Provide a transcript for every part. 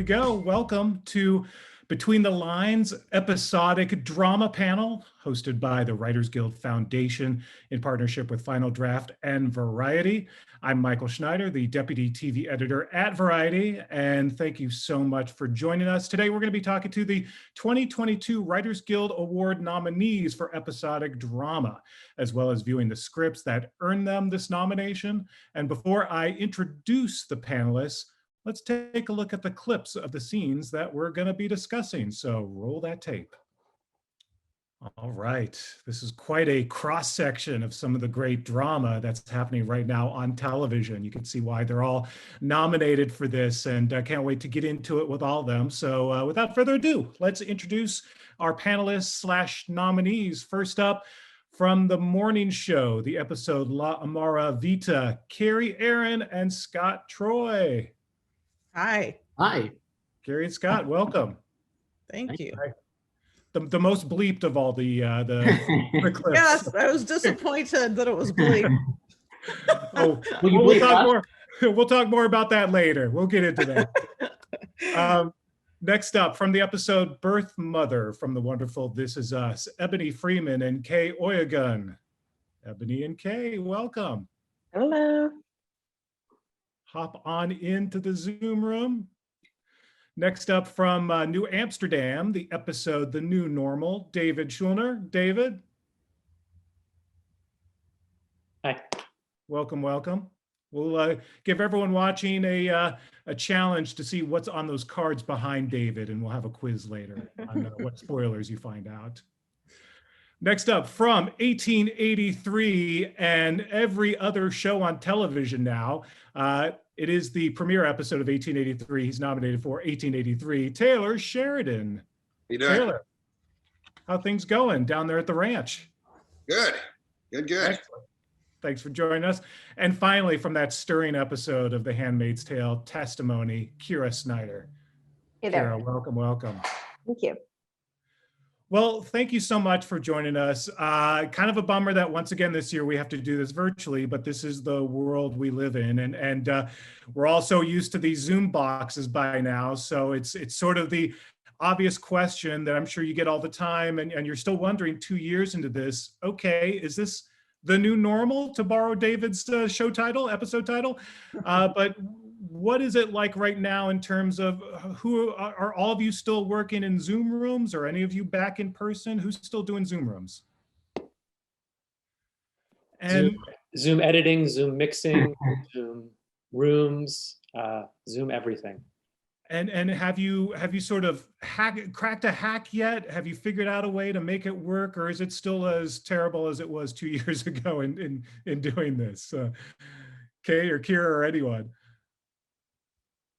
we go. Welcome to Between the Lines episodic drama panel hosted by the Writers Guild Foundation in partnership with Final Draft and Variety. I'm Michael Schneider, the Deputy TV Editor at Variety, and thank you so much for joining us. Today, we're going to be talking to the 2022 Writers Guild Award nominees for episodic drama, as well as viewing the scripts that earned them this nomination. And before I introduce the panelists, let's take a look at the clips of the scenes that we're going to be discussing. So roll that tape. All right, this is quite a cross-section of some of the great drama that's happening right now on television. You can see why they're all nominated for this, and I can't wait to get into it with all of them. So without further ado, let's introduce our panelists / nominees. First up, from the morning show, the episode La Amara, Vita, Kerry, Ehrin, and Scott Troy. Hi. Hi. Kerry and Scott, welcome. Thank you. The most bleeped of all the clips. Yes, I was disappointed that it was bleep. Oh, we'll talk more about that later. We'll get into that. Next up, from the episode Birth Mother, from the wonderful This Is Us, Eboni Freeman and Kay Oyegun. Eboni and Kay, welcome. Hello. Hop on into the Zoom room. Next up, from New Amsterdam, the episode The New Normal, David Schulner. David. Hi. Welcome, welcome. We'll give everyone watching a challenge to see what's on those cards behind David, and we'll have a quiz later on what spoilers you find out. Next up, from 1883 and every other show on television now, it is the premiere episode of 1883. He's nominated for 1883. Taylor Sheridan. How you doing? Taylor, how things going down there at the ranch? Good. Excellent. Thanks for joining us. And finally, from that stirring episode of The Handmaid's Tale, Testimony, Kira Snyder. Hey there. Kira, welcome, welcome. Thank you. Well, thank you so much for joining us. Kind of a bummer that once again this year we have to do this virtually, but this is the world we live in, and we're all so used to these Zoom boxes by now. So it's sort of the obvious question that I'm sure you get all the time, and you're still wondering 2 years into this. Okay, is this the new normal, to borrow David's show title, episode title? But what is it like right now in terms of who are all of you still working in Zoom rooms, or any of you back in person? Who's still doing Zoom rooms? And Zoom editing, Zoom mixing, Zoom rooms, Zoom everything. And have you sort of cracked a hack yet? Have you figured out a way to make it work, or is it still as terrible as it was 2 years ago in doing this? Kay or Kira or anyone?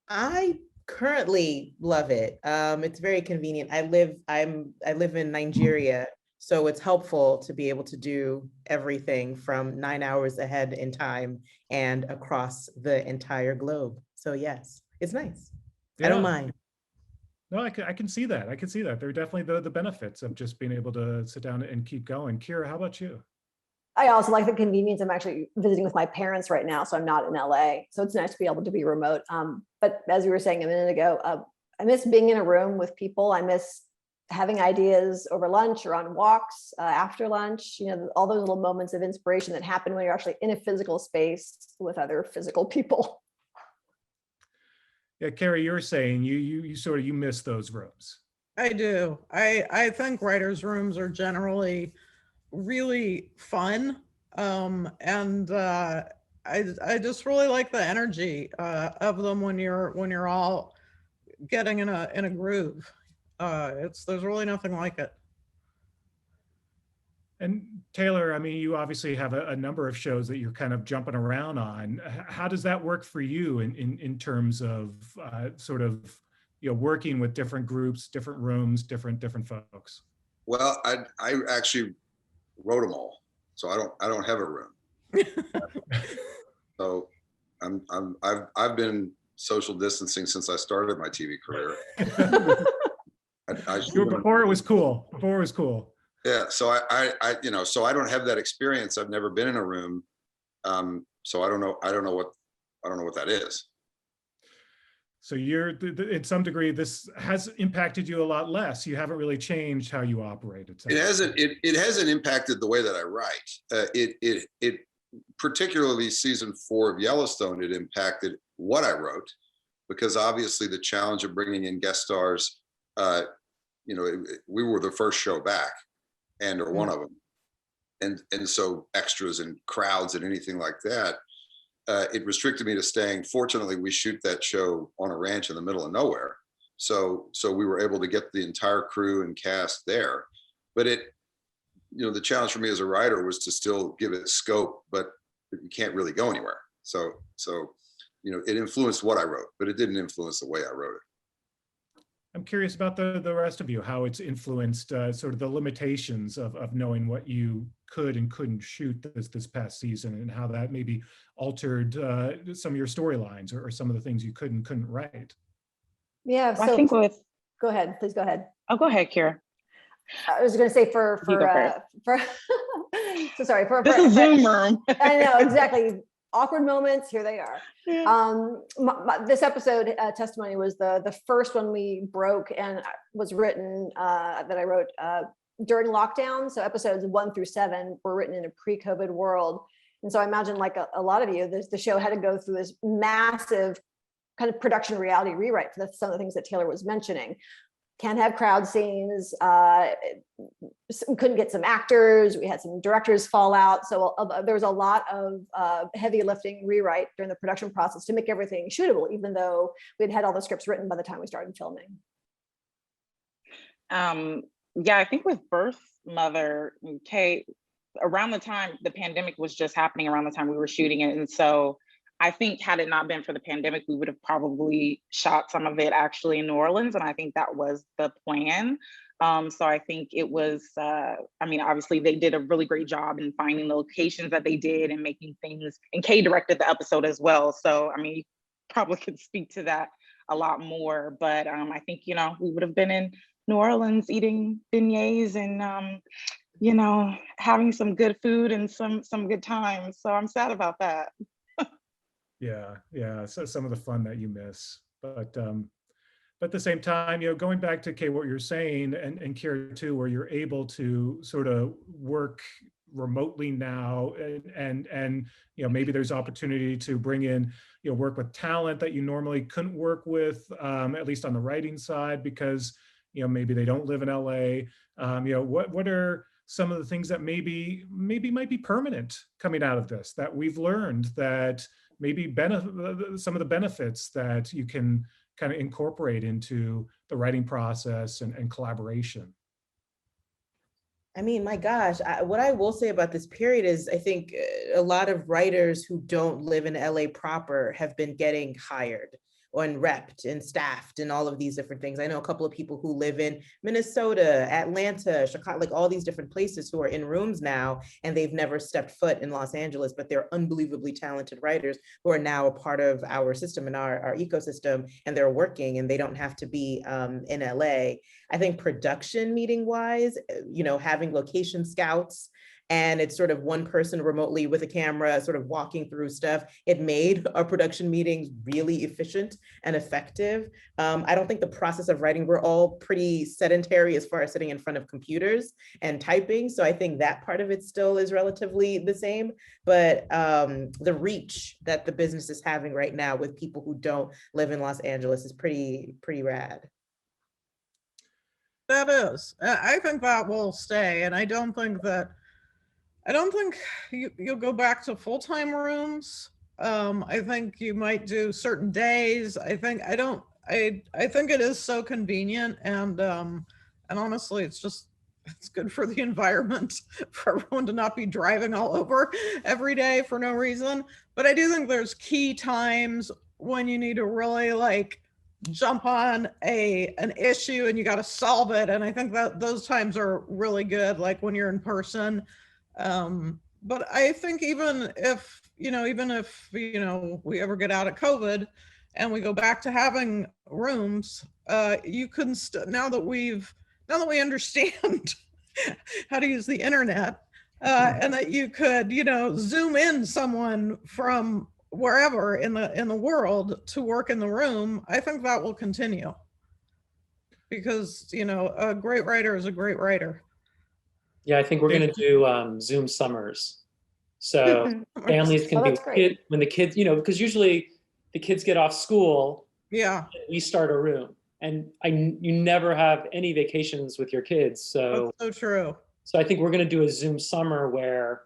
I currently love it. It's very convenient. I live in Nigeria, so it's helpful to be able to do everything from 9 hours ahead in time and across the entire globe. So yes, it's nice. Yeah. I don't mind. No, I can see that. I can see that. There are definitely the benefits of just being able to sit down and keep going. Kira, how about you? I also like the convenience. I'm actually visiting with my parents right now, so I'm not in LA. So it's nice to be able to be remote. But as we were saying a minute ago, I miss being in a room with people. I miss having ideas over lunch or on walks after lunch. You know, all those little moments of inspiration that happen when you're actually in a physical space with other physical people. Yeah, Kerry, you're saying you miss those rooms. I do. I think writers' rooms are generally really fun, and I just really like the energy of them when you're all getting in a groove. There's really nothing like it. And Taylor, I mean, you obviously have a number of shows that you're kind of jumping around on. How does that work for you in terms of sort of, you know, working with different groups, different rooms, different folks? Well, I actually wrote them all, so I don't have a room. So I've been social distancing since I started my TV career. Before it was cool. Yeah, so I so I don't have that experience. I've never been in a room, so I don't know what that is. So you're, in some degree, this has impacted you a lot less. You haven't really changed how you operate. It hasn't. It hasn't impacted the way that I write. It particularly season 4 of Yellowstone. It impacted what I wrote, because obviously the challenge of bringing in guest stars. We were the first show back, or one of them, and so extras and crowds and anything like that. It restricted me to staying. Fortunately, we shoot that show on a ranch in the middle of nowhere. So we were able to get the entire crew and cast there. But the challenge for me as a writer was to still give it scope, but you can't really go anywhere. So it influenced what I wrote, but it didn't influence the way I wrote it. I'm curious about the rest of you, how it's influenced sort of the limitations of knowing what you could and couldn't shoot this past season, and how that maybe altered some of your storylines or some of the things you could and couldn't write. Yeah, so I think with, go ahead, please go ahead. oh, go ahead, Kira. I was going to say for so sorry for This is Zoom room. I know, exactly. Awkward moments, here they are. Yeah. This episode testimony was the first one we broke, and was written that I wrote during lockdown. So episodes 1 through 7 were written in a pre-COVID world. And so I imagine, like a lot of you, the show had to go through this massive kind of production reality rewrite for some of the things that Taylor was mentioning. Can't have crowd scenes, couldn't get some actors, we had some directors fall out. So there was a lot of heavy lifting rewrite during the production process to make everything shootable, even though we'd had all the scripts written by the time we started filming. Yeah, I think with Birth Mother, Kate, around the time the pandemic was just happening, around the time we were shooting it. And so I think had it not been for the pandemic, we would have probably shot some of it actually in New Orleans. And I think that was the plan. So I think it was, obviously they did a really great job in finding the locations that they did and making things, and Kay directed the episode as well. So, you probably could speak to that a lot more, but I think, we would have been in New Orleans eating beignets and, having some good food and some good times. So I'm sad about that. Yeah. So some of the fun that you miss, but at the same time, going back to Kay, what you're saying, and Kira too, where you're able to sort of work remotely now, and maybe there's opportunity to bring in, work with talent that you normally couldn't work with, at least on the writing side, because maybe they don't live in LA. What are some of the things that maybe might be permanent coming out of this, that we've learned that maybe some of the benefits that you can kind of incorporate into the writing process and collaboration? My gosh, what I will say about this period is I think a lot of writers who don't live in LA proper have been getting hired and repped and staffed and all of these different things. I know a couple of people who live in Minnesota, Atlanta, Chicago, like all these different places, who are in rooms now, and they've never stepped foot in Los Angeles, but they're unbelievably talented writers who are now a part of our system and our ecosystem, and they're working and they don't have to be in LA. I think production meeting wise, having location scouts, and it's sort of one person remotely with a camera sort of walking through stuff. It made our production meetings really efficient and effective. I don't think the process of writing, we're all pretty sedentary as far as sitting in front of computers and typing. So I think that part of it still is relatively the same, but the reach that the business is having right now with people who don't live in Los Angeles is pretty rad. That is, I think that will stay. And I don't think you'll go back to full-time rooms. I think you might do certain days. I think it is so convenient, and honestly, it's good for the environment for everyone to not be driving all over every day for no reason. But I do think there's key times when you need to really jump on an issue and you got to solve it. And I think that those times are really good, like when you're in person. But I think even if we ever get out of COVID and we go back to having rooms, you can now that we understand how to use the internet, and that you could, Zoom in someone from wherever in the world to work in the room, I think that will continue. Because, you know, a great writer is a great writer. Yeah, I think we're going to do Zoom summers. So families can Oh, be that's great. when the kids, you know, because usually the kids get off school, Yeah, we start a room, and you never have any vacations with your kids. So that's so true. so I think we're going to do a Zoom summer where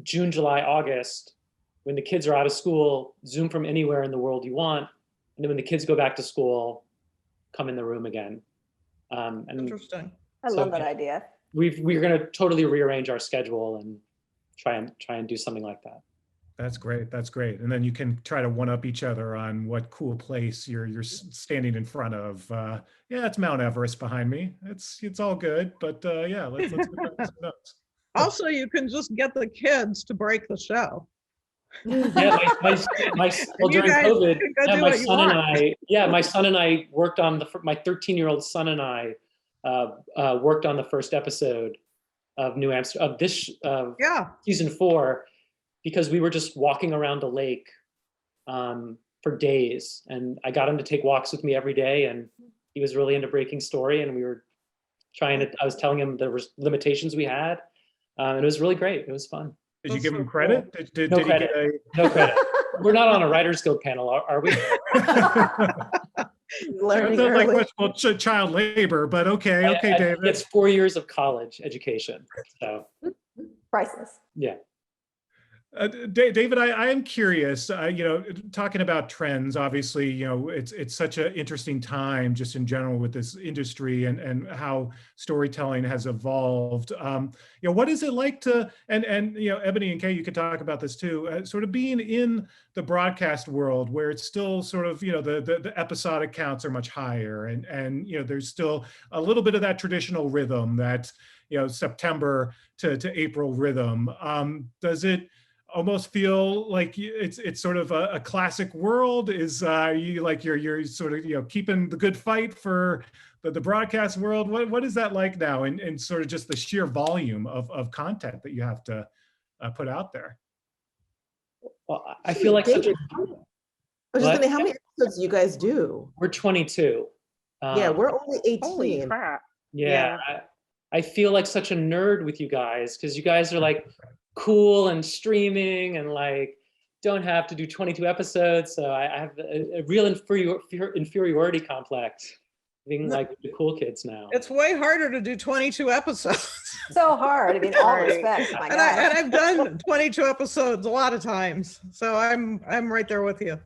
June, July, August, when the kids are out of school, Zoom from anywhere in the world you want, and then when the kids go back to school, come in the room again. And Interesting. I So, love that yeah. idea. we're going to totally rearrange our schedule and try and do something like that. That's great. That's great. And then you can try to one up each other on what cool place you're standing in front of. Yeah, it's Mount Everest behind me. It's all good. But yeah, let's get some notes. Also, you can just get the kids to break the show. Yeah, well, You during guys COVID, can go yeah, do my what you son and want. my son and I worked on my 13-year-old son and I worked on the first episode of New Amsterdam of this Yeah, season 4, because we were just walking around a lake for days, and I got him to take walks with me every day, and he was really into breaking story, and we were I was telling him the limitations we had, and it was really great. It was fun. Did you That's give so him credit? Did No he credit. get No credit. We're not on a Writers Guild panel, are we? that Learning sounds like early. questionable child labor, but okay, I David. It's 4 years of college education. So Priceless. yeah. David, I am curious, you know, talking about trends, obviously, you know, it's such an interesting time just in general with this industry and how storytelling has evolved. You know, what is it like to, and you know, Eboni and Kay, you could talk about this too, sort of being in the broadcast world where it's still sort of, you know, the episodic counts are much higher and, you know, there's still a little bit of that traditional rhythm that, you know, September to April rhythm. Does it almost feel like it's sort of a classic world? Is you like you're sort of, you know, keeping the good fight for the broadcast world? What is that like now, and sort of just the sheer volume of content that you have to put out there? Well, I feel like such a, I was just What? gonna, how many episodes do you guys do? we're 22. Yeah, we're only Holy 18. crap. Yeah, I feel like such a nerd with you guys, because you guys are like cool and streaming and like don't have to do 22 episodes. So I have a real inferiority complex being like the cool kids now. it's way harder to do 22 episodes. So hard. I mean, all Right. respect. My And God. I've done 22 episodes a lot of times. So I'm right there with you.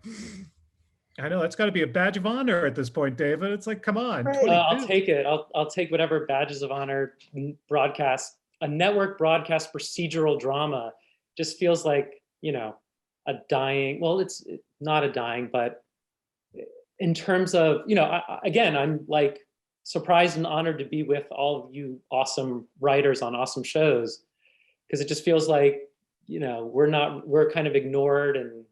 I know that's got to be a badge of honor at this point, David. It's like, come on, Right. 22. I'll take it. I'll take whatever badges of honor. Broadcast, a network broadcast procedural drama just feels like, you know, a dying, well, it's not a dying, but in terms of, you know, again, I'm like surprised and honored to be with all of you awesome writers on awesome shows, because it just feels like, you know, we're kind of ignored, and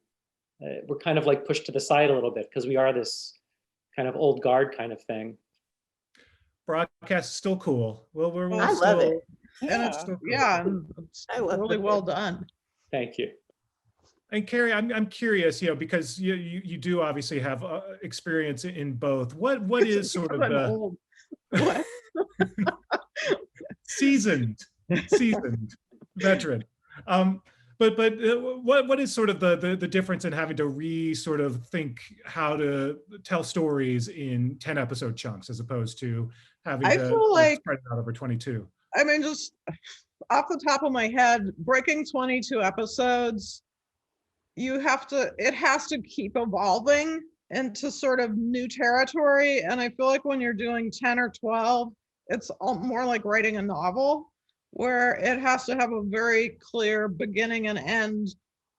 we're kind of like pushed to the side a little bit because we are this kind of old guard kind of thing. Broadcast is still cool. Well, we're I love still- it. And it's, Still cool. yeah, and it's I love really it. well done. Thank you. And Kerry, I'm curious, you know, because you do obviously have experience in both. What is sort of I'm the old. What? seasoned veteran? But what is sort of the difference in having to sort of think how to tell stories in 10 episode chunks as opposed to having I to feel like- spread it out over 22? I mean, just off the top of my head, breaking 22 episodes, it has to keep evolving into sort of new territory. And I feel like when you're doing 10 or 12, it's more like writing a novel, where it has to have a very clear beginning and end,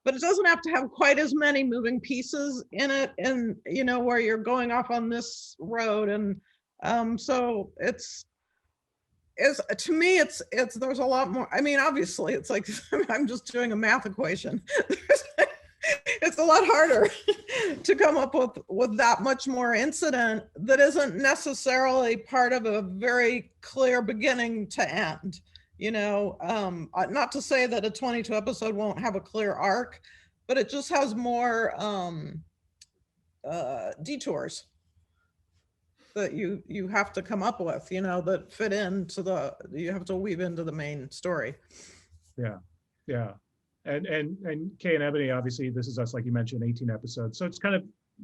but it doesn't have to have quite as many moving pieces in it, and, you know, where you're going off on this road. And so to me, it's there's a lot more. I mean, obviously it's like I'm just doing a math equation. It's a lot harder to come up with that much more incident that isn't necessarily part of a very clear beginning to end. You know, not to say that a 22 episode won't have a clear arc, but it just has more detours that you have to come up with, that fit into you have to weave into the main story. Yeah. And Kay and Ebony, obviously This Is Us, like you mentioned, 18 episodes. So it's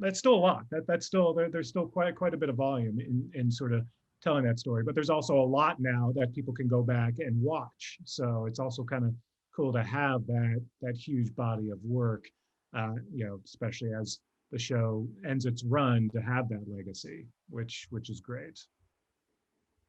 that's still a lot. That's still, there's still quite a bit of volume in sort of telling that story, but there's also a lot now that people can go back and watch. So it's also kind of cool to have that huge body of work, especially as the show ends its run, to have that legacy, which is great.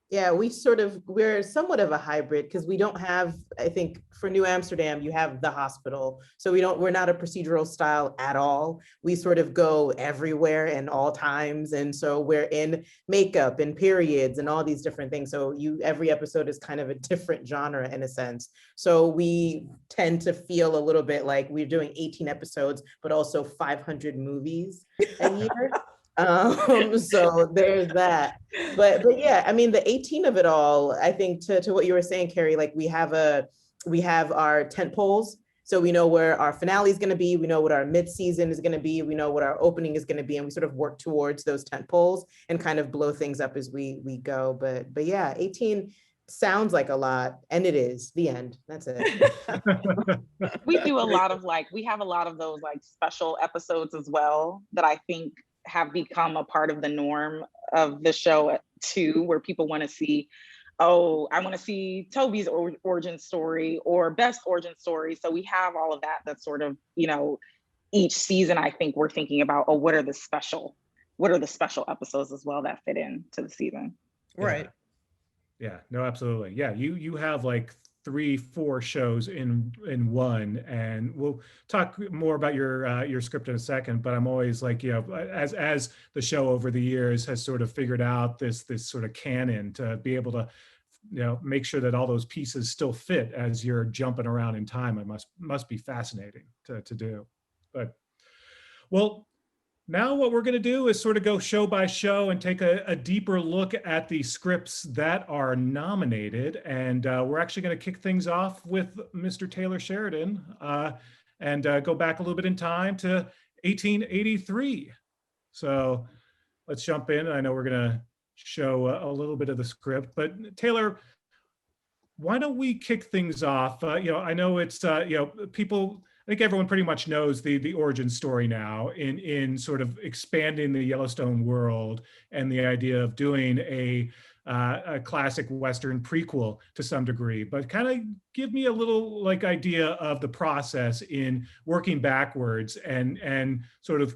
Yeah, we're somewhat of a hybrid because we don't have, I think for New Amsterdam, you have the hospital. So we're not a procedural style at all. We sort of go everywhere and all times. And so we're in makeup and periods and all these different things. So every episode is kind of a different genre in a sense. So we tend to feel a little bit like we're doing 18 episodes, but also 500 movies a year. So there's that. But yeah, I mean, the 18 of it all, I think to what you were saying, Kerry, like we have our tent poles. So we know where our finale is going to be. We know what our mid-season is going to be. We know what our opening is going to be. And we sort of work towards those tent poles and kind of blow things up as we go. But yeah, 18 sounds like a lot. And it is. The end. That's it. We do a lot of we have a lot of those special episodes as well that I think have become a part of the norm of the show too, where people want to see, I want to see Toby's origin story or Beth's origin story. So we have all of that. That's sort of, each season, I think we're thinking about, what are the special episodes as well that fit into the season. Right. Yeah, no, absolutely. Yeah, you have 3-4 shows in one, and we'll talk more about your script in a second, but I'm always as the show over the years has sort of figured out this sort of canon, to be able to make sure that all those pieces still fit as you're jumping around in time. It must be fascinating to do. But well, now what we're going to do is sort of go show by show and take a deeper look at the scripts that are nominated. And we're actually going to kick things off with Mr. Taylor Sheridan and go back a little bit in time to 1883. So let's jump in. I know we're going to show a little bit of the script, but Taylor, why don't we kick things off? I know it's, people, I think everyone pretty much knows the origin story now in sort of expanding the Yellowstone world and the idea of doing a classic Western prequel to some degree, but kind of give me a little idea of the process in working backwards and sort of,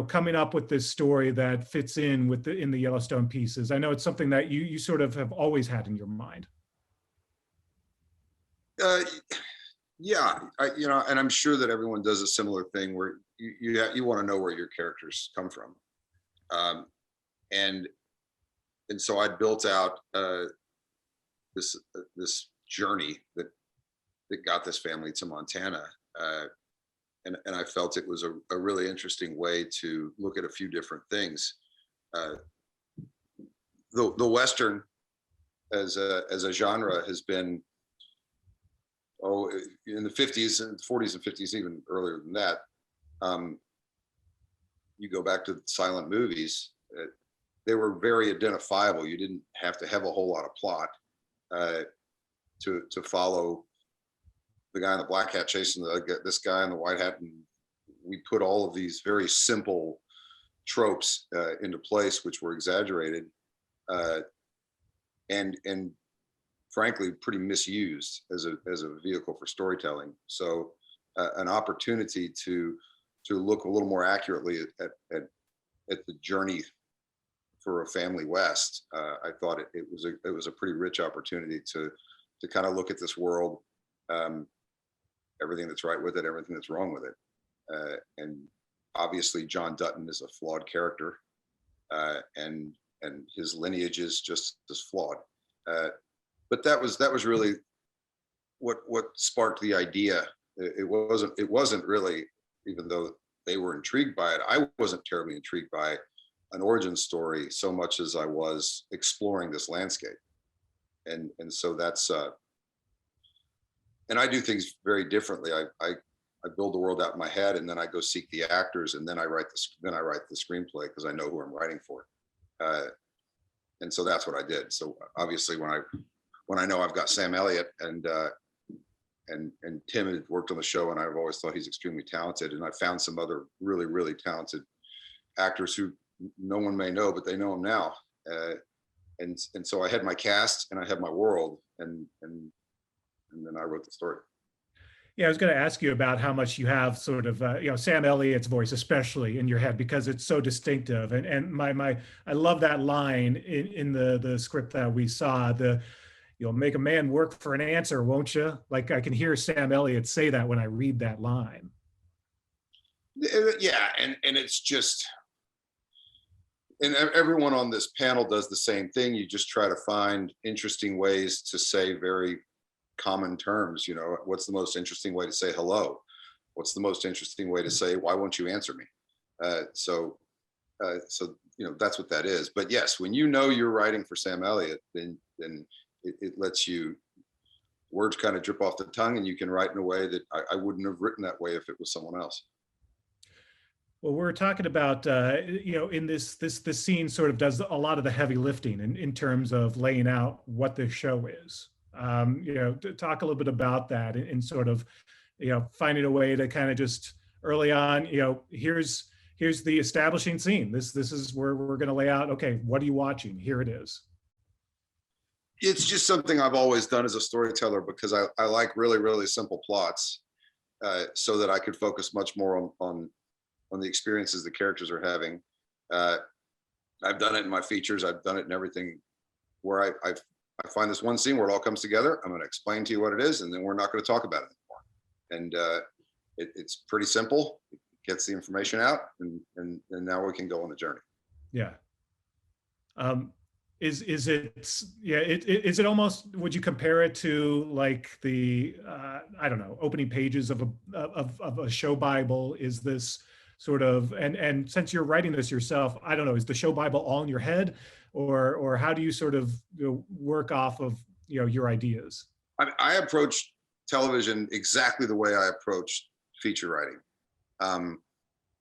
coming up with this story that fits in in the Yellowstone pieces. I know it's something that you sort of have always had in your mind. Yeah, and I'm sure that everyone does a similar thing where you want to know where your characters come from, and so I built out this journey that got this family to Montana, and I felt it was a really interesting way to look at a few different things. The Western as a genre has been, in the 50s and 40s and 50s, even earlier than that. You go back to silent movies, they were very identifiable. You didn't have to have a whole lot of plot to follow the guy in the black hat chasing this guy in the white hat. And we put all of these very simple tropes into place, which were exaggerated and frankly pretty misused as a vehicle for storytelling. So an opportunity to look a little more accurately at the journey for a family west. I thought it was a pretty rich opportunity to kind of look at this world, everything that's right with it, everything that's wrong with it, and obviously John Dutton is a flawed character, and his lineage is just as flawed. But that was really what sparked the idea. It wasn't really, even though they were intrigued by it, I wasn't terribly intrigued by an origin story so much as I was exploring this landscape. And so that's and I do things very differently. I build the world out in my head, and then I go seek the actors, and then I write the screenplay because I know who I'm writing for. And so that's what I did. So obviously when I know I've got Sam Elliott and Tim had worked on the show, and I've always thought he's extremely talented, and I found some other really, really talented actors who no one may know, but they know him now. And so I had my cast and I had my world, and then I wrote the story. Yeah, I was going to ask you about how much you have sort of, Sam Elliott's voice, especially in your head, because it's so distinctive. And I love that line in the script that we saw. You'll make a man work for an answer, won't you? Like, I can hear Sam Elliott say that when I read that line. Yeah, and it's just, and everyone on this panel does the same thing. You just try to find interesting ways to say very common terms. What's the most interesting way to say hello? What's the most interesting way to say, why won't you answer me? So that's what that is. But yes, when you're writing for Sam Elliott, then it lets you, words kind of drip off the tongue, and you can write in a way that I wouldn't have written that way if it was someone else. Well, we're talking about, in this scene sort of does a lot of the heavy lifting in terms of laying out what the show is. To talk a little bit about that and sort of, finding a way to kind of just early on, here's the establishing scene. This is where we're going to lay out, okay, what are you watching? Here it is. It's just something I've always done as a storyteller, because I like really, really simple plots, so that I could focus much more on the experiences the characters are having. I've done it in my features. I've done it in everything where I find this one scene where it all comes together. I'm going to explain to you what it is, and then we're not going to talk about it anymore. And it's pretty simple. It gets the information out, and now we can go on the journey. Yeah. Is it almost, would you compare it to like the opening pages of a show Bible? Is this sort of, and since you're writing this yourself, I don't know, is the show Bible all in your head, or how do you sort of work off of your ideas? I approach television exactly the way I approach feature writing,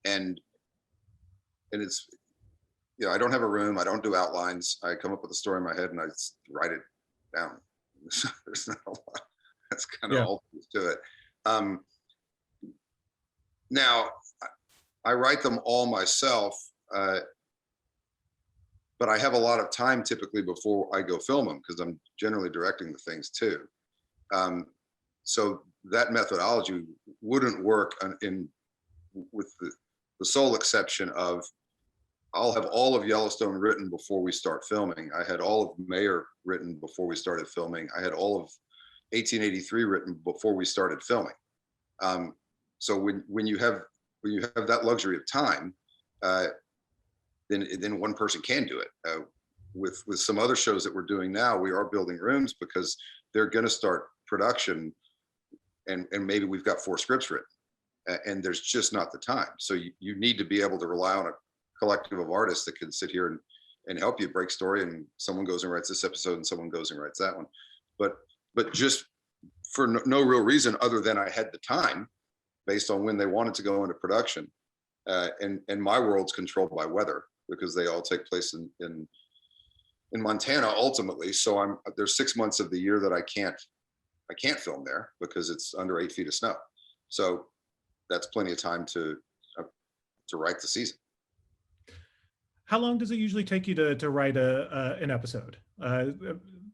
and it's, I don't have a room. I don't do outlines. I come up with a story in my head and I write it down. There's not a lot. That's kind of all to it. Now, I write them all myself, but I have a lot of time typically before I go film them, because I'm generally directing the things too. So that methodology wouldn't work with the sole exception of, I'll have all of Yellowstone written before we start filming. I had all of Mayer written before we started filming. I had all of 1883 written before we started filming. So when you have that luxury of time, then one person can do it. With some other shows that we're doing now, we are building rooms because they're going to start production, and maybe we've got 4 scripts written, and there's just not the time. So you need to be able to rely on a collective of artists that can sit here and help you break story, and someone goes and writes this episode and someone goes and writes that one. But just for no real reason other than I had the time based on when they wanted to go into production. And my world's controlled by weather, because they all take place in Montana ultimately. So there's 6 months of the year that I can't film there because it's under 8 feet of snow. So that's plenty of time to write the season. How long does it usually take you to write an episode?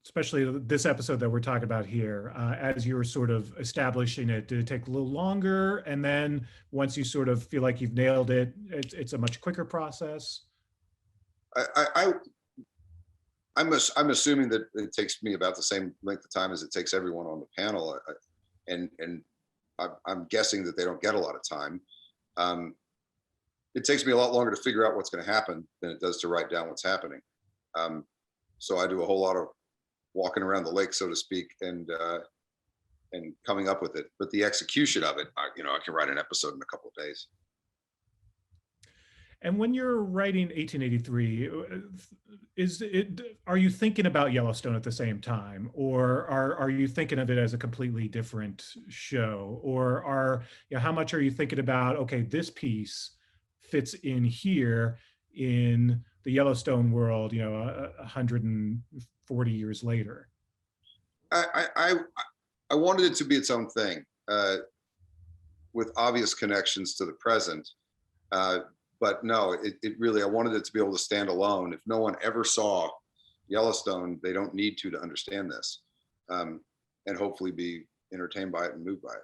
Especially this episode that we're talking about here, as you're sort of establishing it, did it take a little longer? And then once you sort of feel like you've nailed it, it's a much quicker process? I'm assuming that it takes me about the same length of time as it takes everyone on the panel. And I'm guessing that they don't get a lot of time. It takes me a lot longer to figure out what's going to happen than it does to write down what's happening. So I do a whole lot of walking around the lake, so to speak, and coming up with it. But the execution of it, I can write an episode in a couple of days. And when you're writing 1883, are you thinking about Yellowstone at the same time, or are you thinking of it as a completely different show, or how much are you thinking about, okay, this piece fits in here in the Yellowstone world, 140 years later? I wanted it to be its own thing, with obvious connections to the present. But no, it really, I wanted it to be able to stand alone. If no one ever saw Yellowstone, they don't need to understand this, and hopefully be entertained by it and moved by it.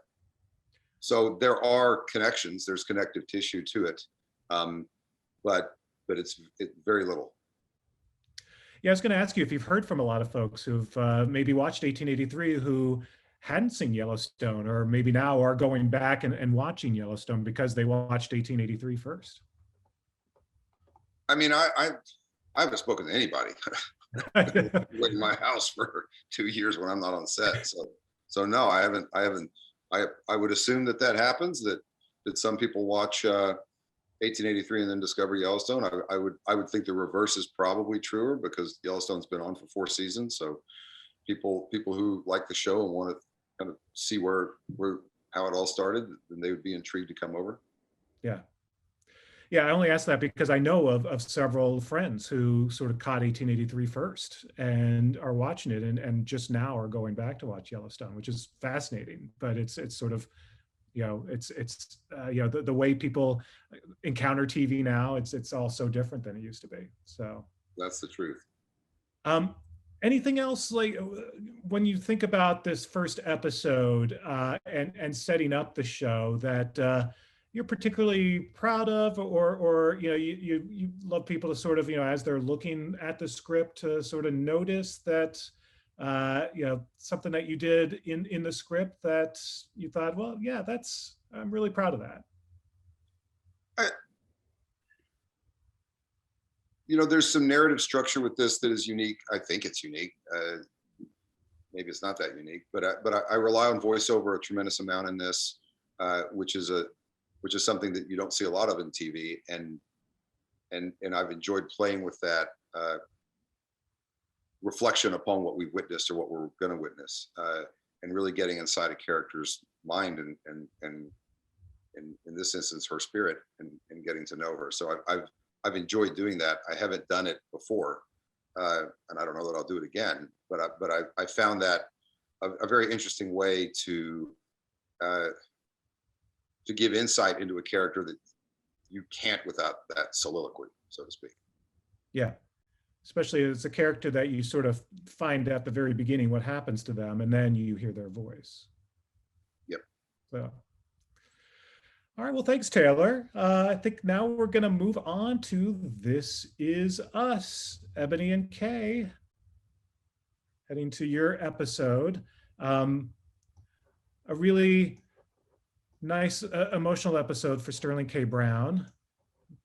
So there are connections, there's connective tissue to it, but it's very little. Yeah, I was going to ask you if you've heard from a lot of folks who've maybe watched 1883 who hadn't seen Yellowstone, or maybe now are going back and watching Yellowstone because they watched 1883 first. I mean, I haven't spoken to anybody. I've been in my house for 2 years when I'm not on set. So no, I haven't. I would assume that happens, that some people watch 1883 and then discover Yellowstone. I would think the reverse is probably truer, because Yellowstone's been on for 4 seasons. So people who like the show and want to kind of see how it all started, then they would be intrigued to come over. Yeah. Yeah, I only ask that because I know of several friends who sort of caught 1883 first and are watching it, and just now are going back to watch Yellowstone, which is fascinating. But it's sort of, the way people encounter TV now, it's all so different than it used to be. So that's the truth. Anything else, like when you think about this first episode and setting up the show, that you're particularly proud of, or you love people to sort of, as they're looking at the script, to sort of notice that something that you did in the script that you thought, well, yeah, I'm really proud of that. There's some narrative structure with this that is unique. I think it's unique. Maybe it's not that unique, but I rely on voiceover a tremendous amount in this, which is something that you don't see a lot of in TV, and I've enjoyed playing with that reflection upon what we've witnessed or what we're going to witness, and really getting inside a character's mind and in this instance her spirit, and getting to know her. So I've enjoyed doing that. I haven't done it before, and I don't know that I'll do it again. But I found that a very interesting way to give insight into a character that you can't without that soliloquy, so to speak. Yeah, especially as a character that you sort of find at the very beginning what happens to them, and then you hear their voice. Yep. So. All right, well, thanks, Taylor. I think now we're going to move on to This Is Us, Eboni and Kay, heading to your episode. A really nice emotional episode for Sterling K. Brown.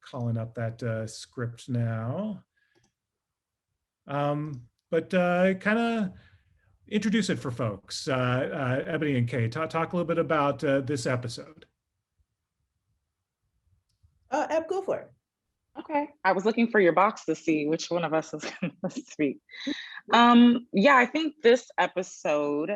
Calling up that script now. But kind of introduce it for folks. Eboni and Kay, talk a little bit about this episode. Eb, go for it. Okay. I was looking for your box to see which one of us is going to speak. Yeah, I think this episode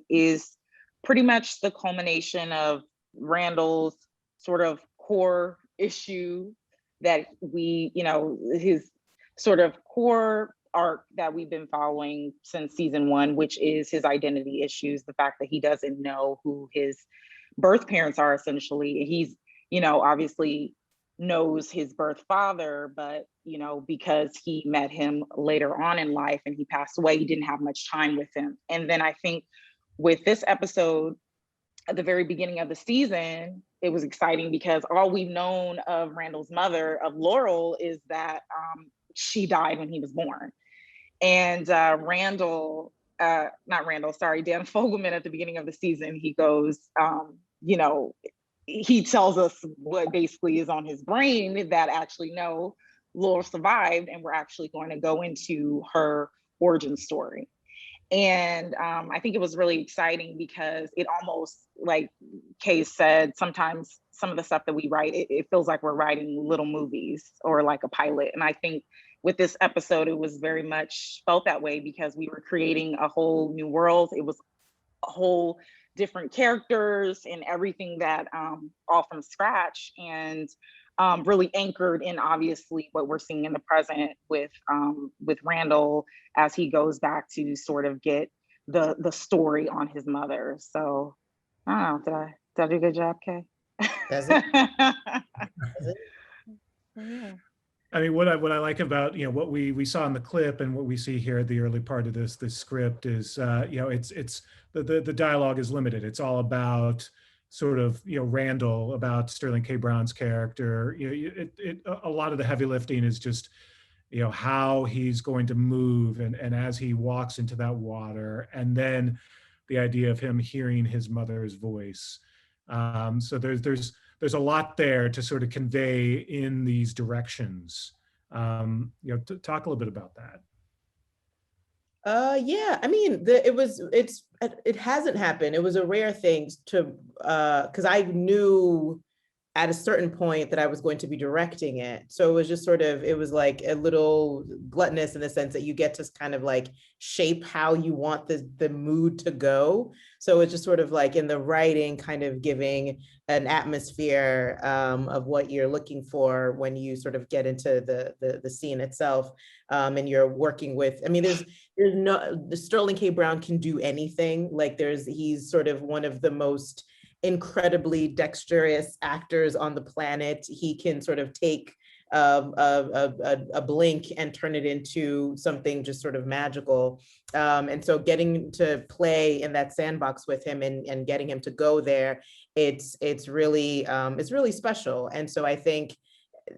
is pretty much the culmination of Randall's sort of core issue that his sort of core arc that we've been following since season 1, which is his identity issues, the fact that he doesn't know who his birth parents are, essentially. He's obviously knows his birth father, but, because he met him later on in life and he passed away, he didn't have much time with him. And then I think with this episode, at the very beginning of the season, it was exciting because all we've known of Randall's mother, of Laurel, is that she died when he was born. And Dan Fogelman at the beginning of the season, he goes, he tells us what basically is on his brain, that actually, no, Laurel survived, and we're actually going to go into her origin story. And I think it was really exciting because it almost, like Kay said, sometimes some of the stuff that we write, it feels like we're writing little movies or like a pilot. And I think with this episode, it was very much felt that way because we were creating a whole new world. It was a whole different characters and everything that all from scratch, and really anchored in obviously what we're seeing in the present with Randall as he goes back to sort of get the story on his mother. So I don't know, did I do a good job, Kay? Does it? Yeah. I mean, what I like about, you know, what we saw in the clip and what we see here at the early part of this script is, you know, it's the dialogue is limited. It's all about sort of, you know, Randall, about Sterling K. Brown's character. You know, a lot of the heavy lifting is just, you know, how he's going to move and as he walks into that water, and then the idea of him hearing his mother's voice. So there's a lot there to sort of convey in these directions. You know, talk a little bit about that. Yeah, I mean, it hasn't happened. It was a rare thing to, because I knew at a certain point that I was going to be directing it. So it was just sort of, it was like a little gluttonous in the sense that you get to kind of like shape how you want the mood to go. So it's just sort of like in the writing, kind of giving an atmosphere of what you're looking for when you sort of get into the scene itself. And you're working with, I mean, there's no, Sterling K. Brown can do anything. Like he's sort of one of the most incredibly dexterous actors on the planet. He can sort of take a blink and turn it into something just sort of magical. And so getting to play in that sandbox with him and getting him to go there, it's really special. And so I think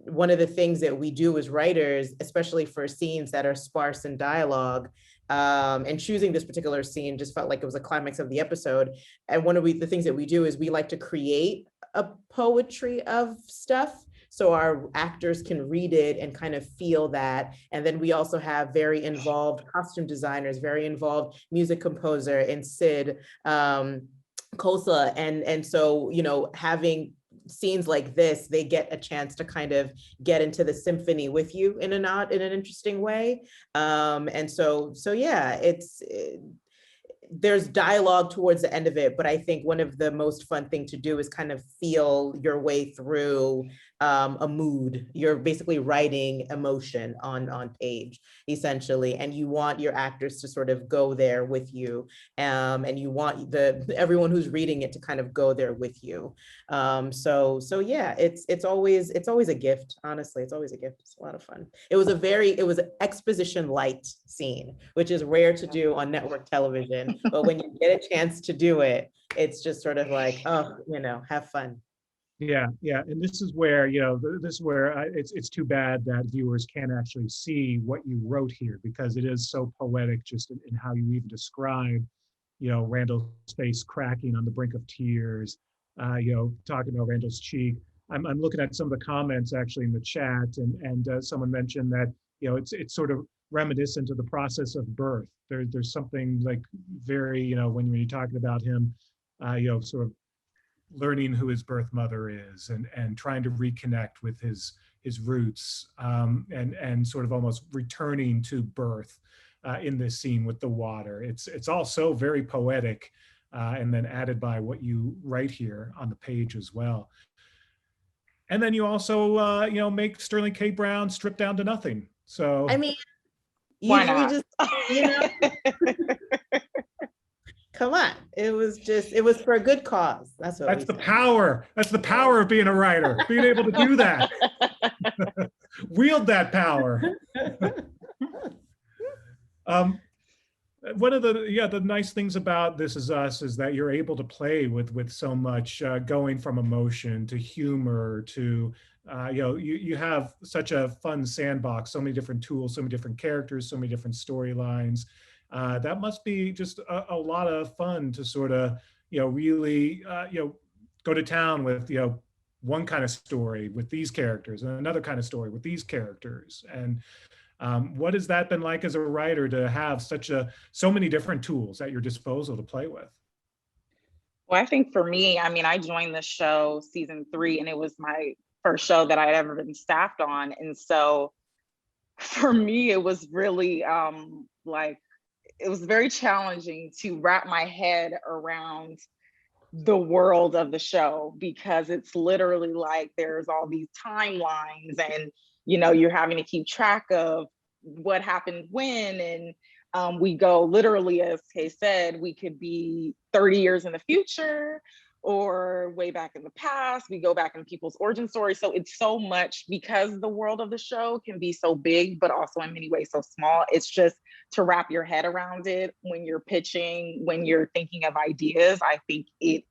one of the things that we do as writers, especially for scenes that are sparse in dialogue, and choosing this particular scene just felt like it was a climax of the episode. And one of the things that we do is we like to create a poetry of stuff so our actors can read it and kind of feel that. And then we also have very involved costume designers, very involved music composer in Sid Kosa. And so, you know, having scenes like this, they get a chance to kind of get into the symphony with you in an interesting way. And so yeah, there's dialogue towards the end of it, but I think one of the most fun thing to do is kind of feel your way through a mood. You're basically writing emotion on page, essentially, and you want your actors to sort of go there with you, and you want everyone who's reading it to kind of go there with you. So yeah, it's always a gift. Honestly, it's always a gift. It's a lot of fun. It was an exposition light scene, which is rare to do on network television. But when you get a chance to do it, it's just sort of like, oh, you know, have fun. Yeah, and this is where, you know, it's too bad that viewers can't actually see what you wrote here, because it is so poetic just in how you even describe, you know, Randall's face cracking on the brink of tears, you know, talking about Randall's cheek. I'm looking at some of the comments actually in the chat, and someone mentioned that, you know, it's sort of reminiscent of the process of birth. There's something like very, you know, when you're talking about him, you know, sort of learning who his birth mother is and trying to reconnect with his roots, and sort of almost returning to birth in this scene with the water. It's also very poetic, and then added by what you write here on the page as well. And then you also, you know, make Sterling K. Brown strip down to nothing. So I mean, Why not? we just, you know, come on. It was for a good cause. That's the power. That's the power of being a writer, being able to do that. Wield that power. One of the nice things about This Is Us is that you're able to play with so much, going from emotion to humor to, you know, you have such a fun sandbox, so many different tools, so many different characters, so many different storylines. That must be just a lot of fun to sort of, you know, really, you know, go to town with, you know, one kind of story with these characters and another kind of story with these characters. And What has that been like as a writer to have so many different tools at your disposal to play with? Well, I think for me, I mean, I joined the show season 3, and it was my first show that I'd ever been staffed on. And so for me, it was really it was very challenging to wrap my head around the world of the show, because it's literally like there's all these timelines, and you're having to keep track of what happened when, and we go literally, as Kay said, we could be 30 years in the future or way back in the past. We go back in people's origin stories. So it's so much, because the world of the show can be so big, but also in many ways so small. It's just to wrap your head around it when you're pitching, when you're thinking of ideas. I think it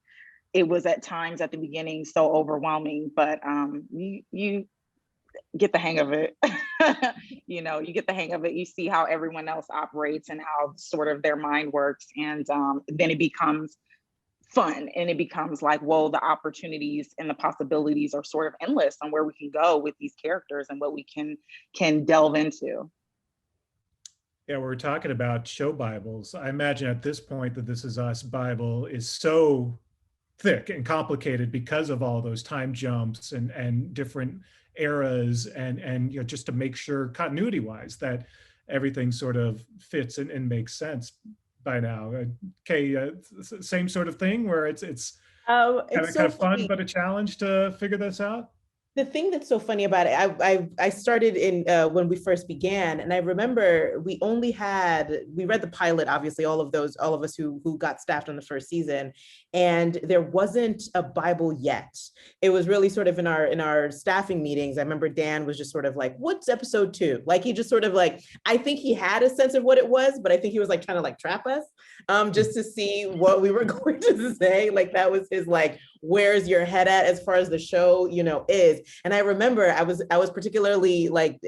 was at times at the beginning so overwhelming, but you get the hang of it. You get the hang of it. You see how everyone else operates and how sort of their mind works. And then it becomes fun, and it becomes like, whoa, the opportunities and the possibilities are sort of endless on where we can go with these characters and what we can delve into. Yeah, we're talking about show Bibles. I imagine at this point that This Is Us Bible is so thick and complicated because of all those time jumps and different eras, and just to make sure continuity wise that everything sort of fits and makes sense by now. Kay, same sort of thing where it's kind of fun, but a challenge to figure this out. The thing that's so funny about it, I started in when we first began, and I remember we read the pilot, obviously, all of us who got staffed on the first season, and there wasn't a Bible yet. It was really sort of in our staffing meetings. I remember Dan was just sort of like, "What's episode 2?" Like he just sort of like, I think he had a sense of what it was, but I think he was like trying to like trap us, just to see what we were going to say. Like that was his like, where's your head at as far as the show, is. And I remember I was particularly like,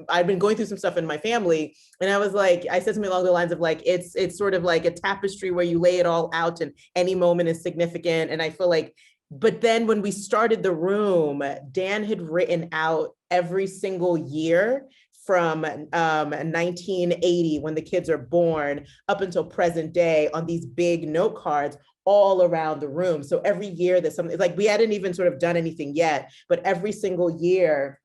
I'd been going through some stuff in my family, and I was like, I said something along the lines of like, it's sort of like a tapestry where you lay it all out and any moment is significant. And I feel like, but then when we started the room, Dan had written out every single year from 1980, when the kids are born, up until present day, on these big note cards all around the room. So every year that something, like we hadn't even sort of done anything yet, but every single year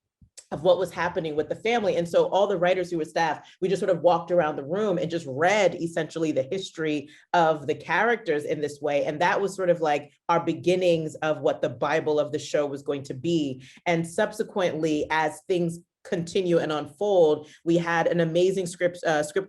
of what was happening with the family. And so all the writers who were staff, we just sort of walked around the room and just read essentially the history of the characters in this way. And that was sort of like our beginnings of what the Bible of the show was going to be. And subsequently, as things continue and unfold, we had an amazing script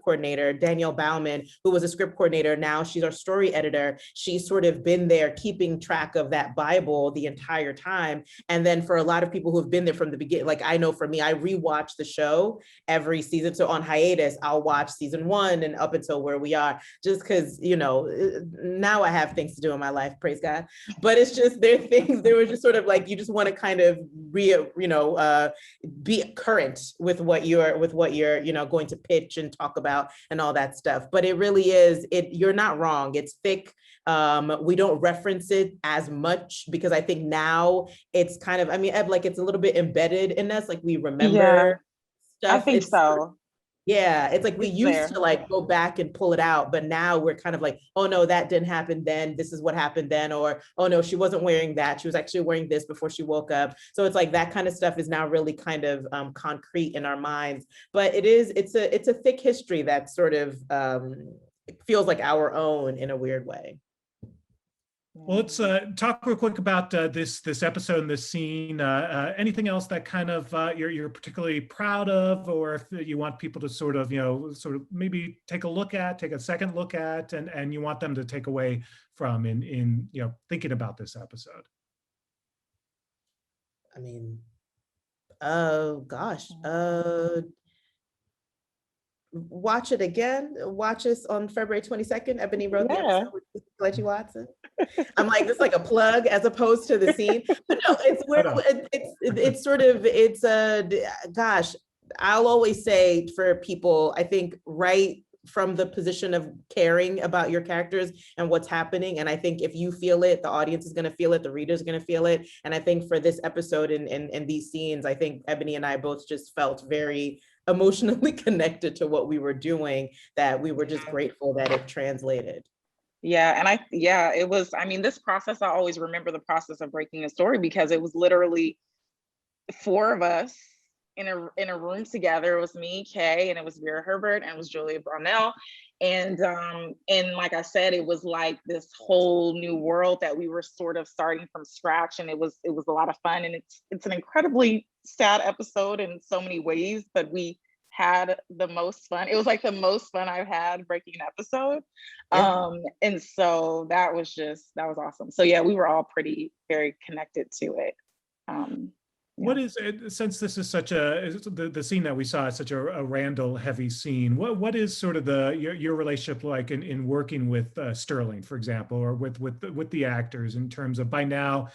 coordinator, Danielle Bauman, who was a script coordinator. Now she's our story editor. She's sort of been there keeping track of that Bible the entire time. And then for a lot of people who have been there from the beginning, like I know for me, I rewatch the show every season. So on hiatus, I'll watch season 1 and up until where we are, just because, now I have things to do in my life, praise God. But it's just, there are things, there was just sort of like, you just want to kind of be current with what you're going to pitch and talk about and all that stuff. But it really is, you're not wrong, it's thick. We don't reference it as much because I think now it's kind of, like it's a little bit embedded in us, like we remember stuff. I think so. Yeah, it's like we used to like go back and pull it out, but now we're kind of like, oh no, that didn't happen then, this is what happened then, or oh no, she wasn't wearing that, she was actually wearing this before she woke up. So it's like that kind of stuff is now really kind of concrete in our minds. But it's a thick history that sort of feels like our own in a weird way. Well, let's talk real quick about this episode and this scene. Anything else that kind of you're particularly proud of, or if you want people to sort of maybe take a second look at, and you want them to take away from in thinking about this episode? Watch it again. Watch us on February 22nd. Eboni wrote the episode with Reggie Watson. I'm like, this is like a plug as opposed to the scene. But no, it's where gosh, I'll always say for people, I think right from the position of caring about your characters and what's happening. And I think if you feel it, the audience is going to feel it, the reader's going to feel it. And I think for this episode and these scenes, I think Eboni and I both just felt very emotionally connected to what we were doing, that we were just grateful that it translated. Yeah, and it was, I mean, this process, I always remember the process of breaking a story, because it was literally 4 of us in a room together. It was me, Kay, and it was Vera Herbert, and it was Julia Brownell. And like I said, it was like this whole new world that we were sort of starting from scratch, and it was a lot of fun. And it's an incredibly sad episode in so many ways, but we had the most fun. It was like the most fun I've had breaking an episode. Yeah. And so that was awesome. So yeah, we were all very connected to it. What is it, since this is such the scene that we saw is such a Randall heavy scene, what is sort of your relationship like in working with Sterling, for example, or with the actors, in terms of, by now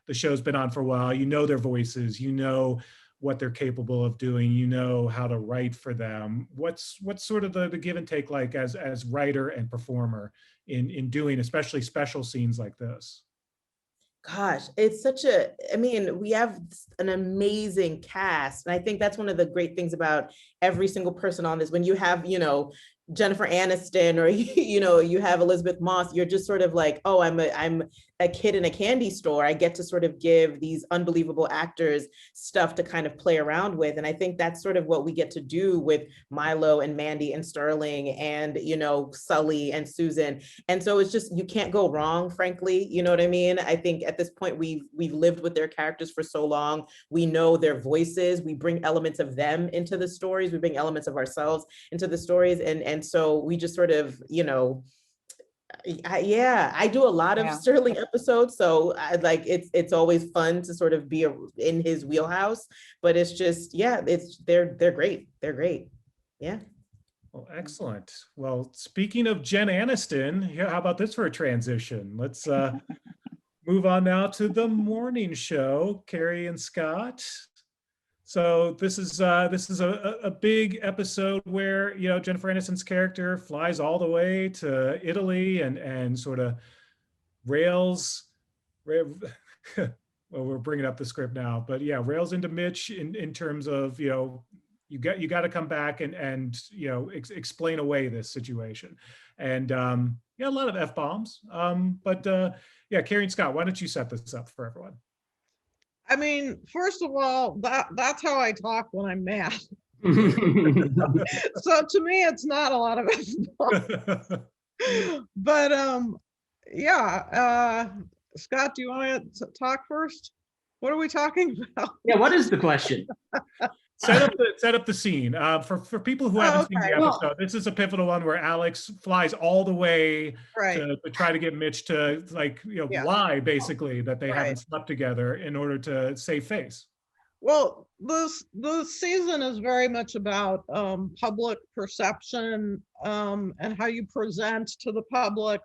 the show's been on for a while, you know their voices, you know what they're capable of doing, you know how to write for them. What's sort of the give and take like as writer and performer in doing especially special scenes like this? Gosh, it's I mean, we have an amazing cast. And I think that's one of the great things about every single person on this. When you have, Jennifer Aniston, or, you have Elizabeth Moss, you're just sort of like, oh, I'm a kid in a candy store. I get to sort of give these unbelievable actors stuff to kind of play around with. And I think that's sort of what we get to do with Milo and Mandy and Sterling and, Sully and Susan. And so it's just, you can't go wrong, frankly. You know what I mean? I think at this point, we've lived with their characters for so long. We know their voices. We bring elements of them into the stories. We bring elements of ourselves into the stories. And so we just sort of, I do a lot of Sterling episodes, so it's always fun to sort of be in his wheelhouse. But it's just, they're great. They're great. Yeah. Well, excellent. Well, speaking of Jen Aniston, how about this for a transition? Let's move on now to the morning show, Kerry and Scott. So this is a big episode where Jennifer Aniston's character flies all the way to Italy and sort of rails. Well, we're bringing up the script now, but yeah, rails into Mitch in terms of you got to come back and explain away this situation, and a lot of F-bombs. But Kerry and Scott, why don't you set this up for everyone? I mean, first of all, that's how I talk when I'm mad. So to me, it's not a lot of F-bombs. But Scott, do you want to talk first? What are we talking about? Yeah, what is the question? Set up the scene for people who haven't seen the episode. This is a pivotal one where Alex flies all the way to try to get Mitch to lie basically that they haven't slept together in order to save face. Well, the season is very much about public perception and how you present to the public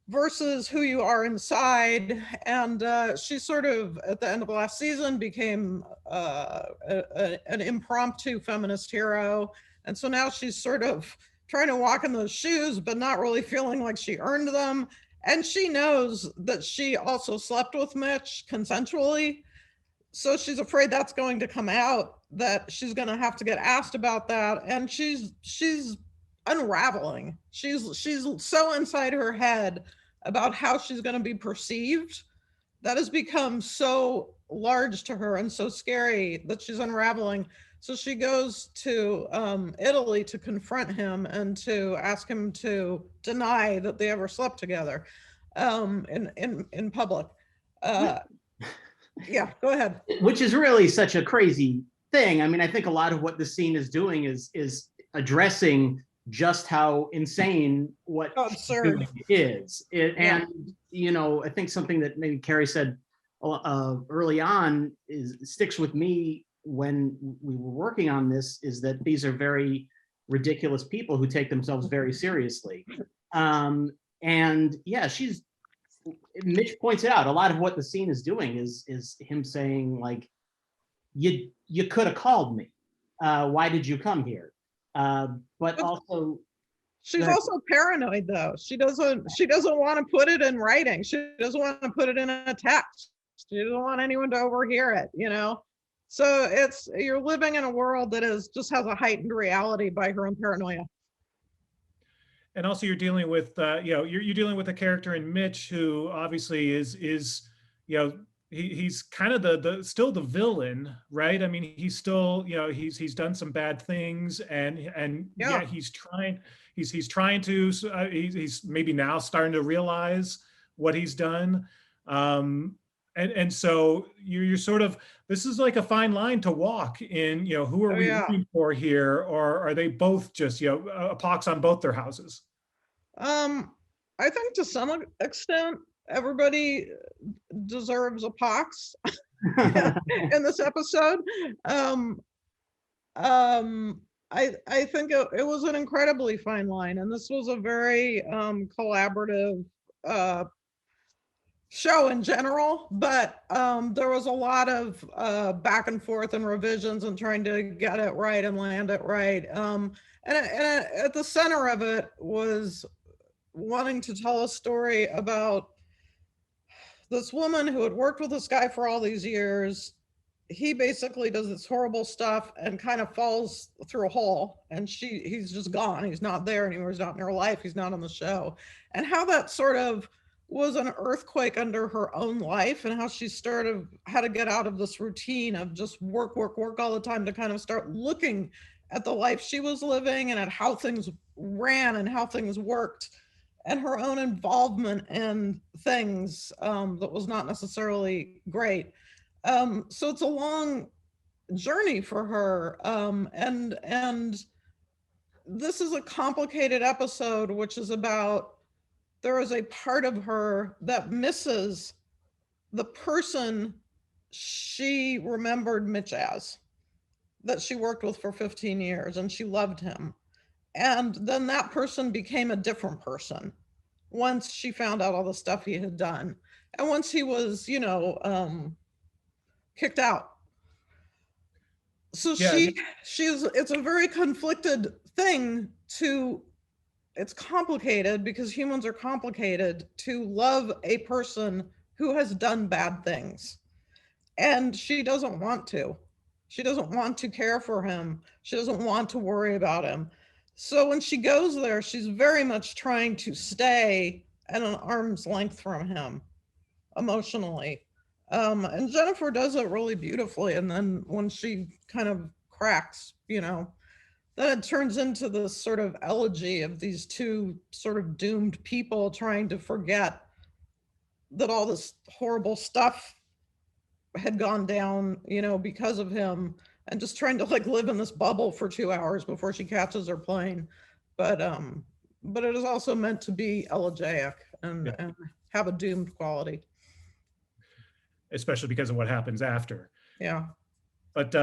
versus who you are inside. And she sort of, at the end of last season, became an impromptu feminist hero. And so now she's sort of trying to walk in those shoes, but not really feeling like she earned them. And she knows that she also slept with Mitch consensually. So she's afraid that's going to come out, that she's going to have to get asked about that. And she's unraveling. She's so inside her head about how she's going to be perceived. That has become so large to her and so scary that she's unraveling. So she goes to Italy to confront him and to ask him to deny that they ever slept together in public. Yeah, go ahead. Which is really such a crazy thing. I mean, I think a lot of what the scene is doing is addressing just how insane what absurd is. And I think something that maybe Kerry said early on sticks with me when we were working on this, is that these are very ridiculous people who take themselves very seriously. And yeah, Mitch points it out, a lot of what the scene is doing is him saying, like, you could have called me. Why did you come here? But also, She's Right. also paranoid though. She doesn't want to put it in writing. She doesn't want to put it in a text. She doesn't want anyone to overhear it, you know? So you're living in a world that just has a heightened reality by her own paranoia. And also you're dealing with, you're dealing with a character in Mitch who obviously is, he's kind of the still the villain, right? I mean, he's still, he's done some bad things, and Yeah. he's trying to, he's maybe now starting to realize what he's done. And so you're sort of, this is like a fine line to walk in, who are we looking for here? Or are they both just, a pox on both their houses? I think to some extent, everybody deserves a pox in this episode. I think it was an incredibly fine line, and this was a very collaborative show in general, but there was a lot of back and forth and revisions and trying to get it right and land it right. And at the center of it was wanting to tell a story about this woman who had worked with this guy for all these years. He basically does this horrible stuff and kind of falls through a hole, and he's just gone. He's not there anymore. He's not in her life. He's not on the show. And how that sort of was an earthquake under her own life, and how she started how to get out of this routine of just work all the time, to kind of start looking at the life she was living and at how things ran and how things worked, and her own involvement in things that was not necessarily great. So it's a long journey for her. And this is a complicated episode, which is about, there is a part of her that misses the person she remembered Mitch as, that she worked with for 15 years, and she loved him. And then that person became a different person once she found out all the stuff he had done. And once he was, kicked out. So Yeah. it's a very conflicted thing it's complicated because humans are complicated, to love a person who has done bad things. And she doesn't want to. She doesn't want to care for him. She doesn't want to worry about him. So when she goes there, she's very much trying to stay at an arm's length from him emotionally. And Jennifer does it really beautifully. And then when she kind of cracks, then it turns into this sort of elegy of these two sort of doomed people trying to forget that all this horrible stuff had gone down, because of him, and just trying to live in this bubble for 2 hours before she catches her plane. But it is also meant to be elegiac and have a doomed quality. Especially because of what happens after. Yeah. But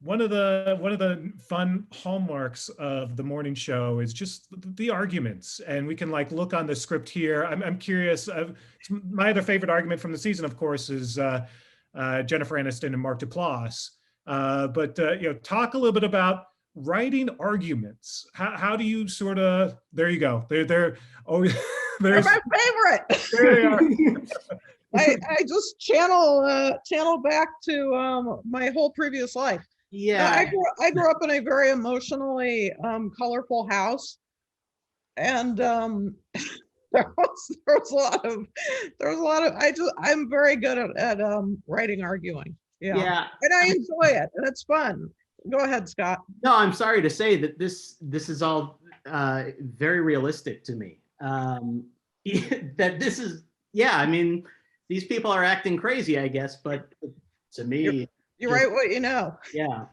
one of the fun hallmarks of the morning show is just the arguments, and we can look on the script here. I'm curious. My other favorite argument from the season, of course, is Jennifer Aniston and Mark Duplass. But talk a little bit about writing arguments. How do you sort of? There you go. They're my favorite. There they are. I just channel back to my whole previous life. Yeah. I grew up in a very emotionally colorful house, and there was a lot of I'm very good at writing arguing. Yeah. And I enjoy it, and it's fun. Go ahead, Scott. No, I'm sorry to say that this is all very realistic to me. That this is, I mean, these people are acting crazy, I guess, but to me, you write what you know. Yeah.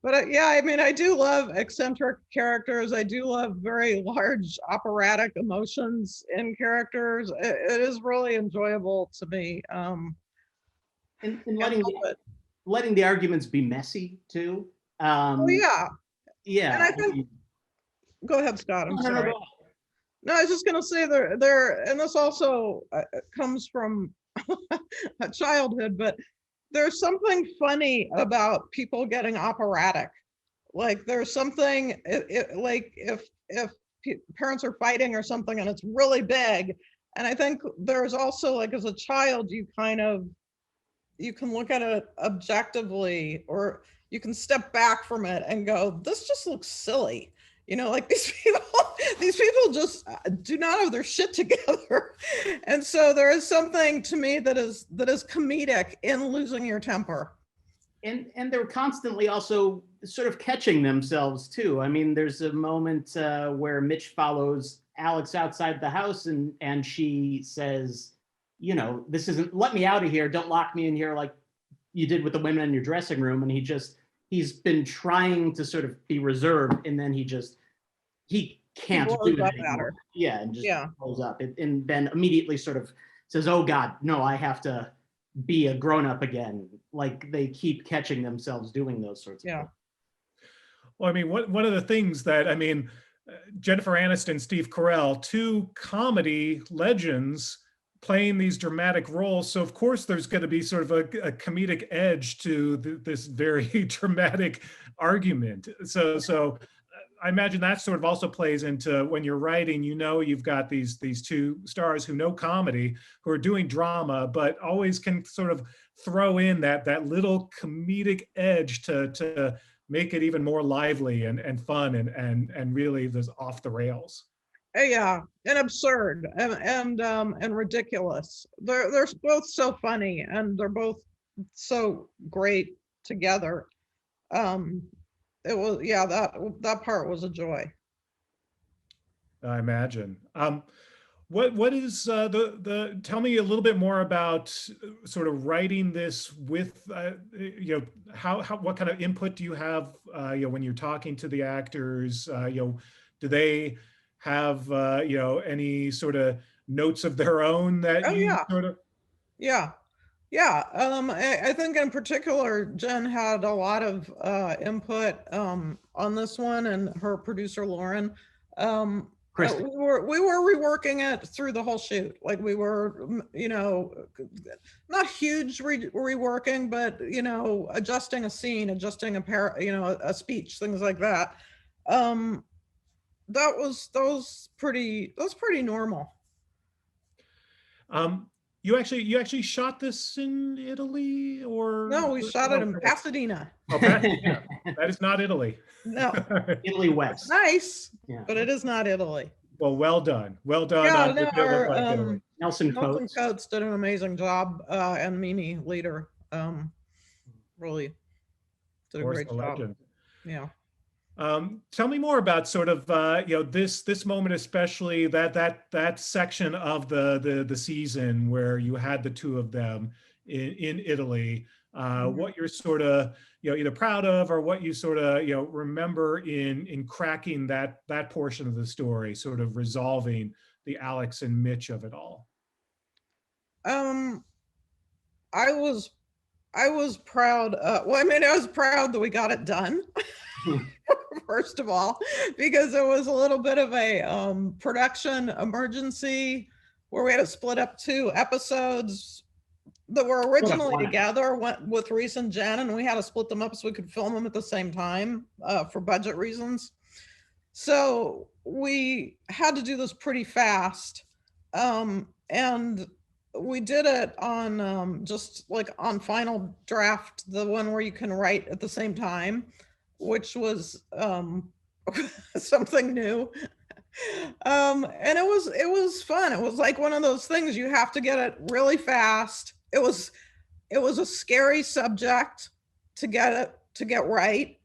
But I mean, I do love eccentric characters. I do love very large operatic emotions in characters. It is really enjoyable to me. And letting the arguments be messy too. Yeah. And I think, go ahead, Scott. I'm sorry. No. No, I was just going to say there, and this also comes from childhood, but there's something funny about people getting operatic Like there's something, like if parents are fighting or something and it's really big. And I think there's also, like, as a child, you can look at it objectively, or you can step back from it and go, this just looks silly. Like these people just do not have their shit together. And so there is something to me that is comedic in losing your temper. And they're constantly also sort of catching themselves too. I mean, there's a moment where Mitch follows Alex outside the house, and she says, this isn't, let me out of here. Don't lock me in here like you did with the women in your dressing room. And he's been trying to sort of be reserved, and then he can't do it anymore. Yeah, and just pulls up, and then immediately sort of says, oh God, no, I have to be a grown-up again. Like they keep catching themselves doing those sorts of things. Well, I mean, one of the things that, Jennifer Aniston, Steve Carell, two comedy legends playing these dramatic roles. So of course there's going to be sort of a comedic edge to this very dramatic argument. So I imagine that sort of also plays into when you're writing, you've got these two stars who know comedy, who are doing drama, but always can sort of throw in that little comedic edge to make it even more lively and fun and really this off the rails. Yeah, and absurd and ridiculous. They're both so funny, and they're both so great together. It was, that part was a joy. I imagine. What is tell me a little bit more about sort of writing this with, what kind of input do you have, when you're talking to the actors, do they have, any sort of notes of their own that sort of? Yeah. I think in particular, Jen had a lot of input on this one, and her producer, Lauren. We were reworking it through the whole shoot. Like we were, not huge reworking, but, adjusting a scene, adjusting a speech, things like that. That was pretty normal. You actually shot this in Italy, or? No, we shot it in Pasadena. Oh, Pasadena. That is not Italy. No. Italy West. Nice, but it is not Italy. Well done. Yeah, Nelson Coates did an amazing job, and Mimi Leader really did a great job. Legend. Yeah. Tell me more about sort of this moment, especially that section of the season where you had the two of them in Italy. What you're sort of either proud of, or what you sort of remember in cracking that portion of the story, sort of resolving the Alex and Mitch of it all. I was proud. I was proud that we got it done. First of all, because it was a little bit of a production emergency where we had to split up 2 episodes that were originally together, went with Reese and Jen, and we had to split them up so we could film them at the same time for budget reasons. So we had to do this pretty fast, and we did it on just like on Final Draft, the one where you can write at the same time, which was something new. And it was fun. It was like one of those things, you have to get it really fast. It was a scary subject to get right.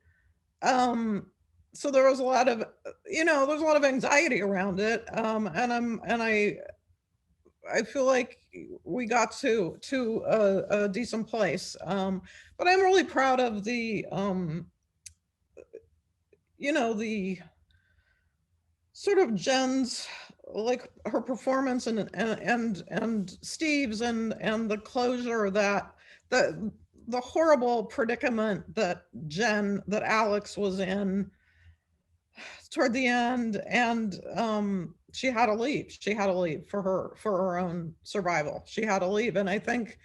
So there was a lot of, there's a lot of anxiety around it. And I feel like we got to a decent place. But I'm really proud of the sort of Jen's, like her performance and Steve's and the closure, that the horrible predicament that Alex was in toward the end, and she had to leave for her own survival. She had to leave, and I think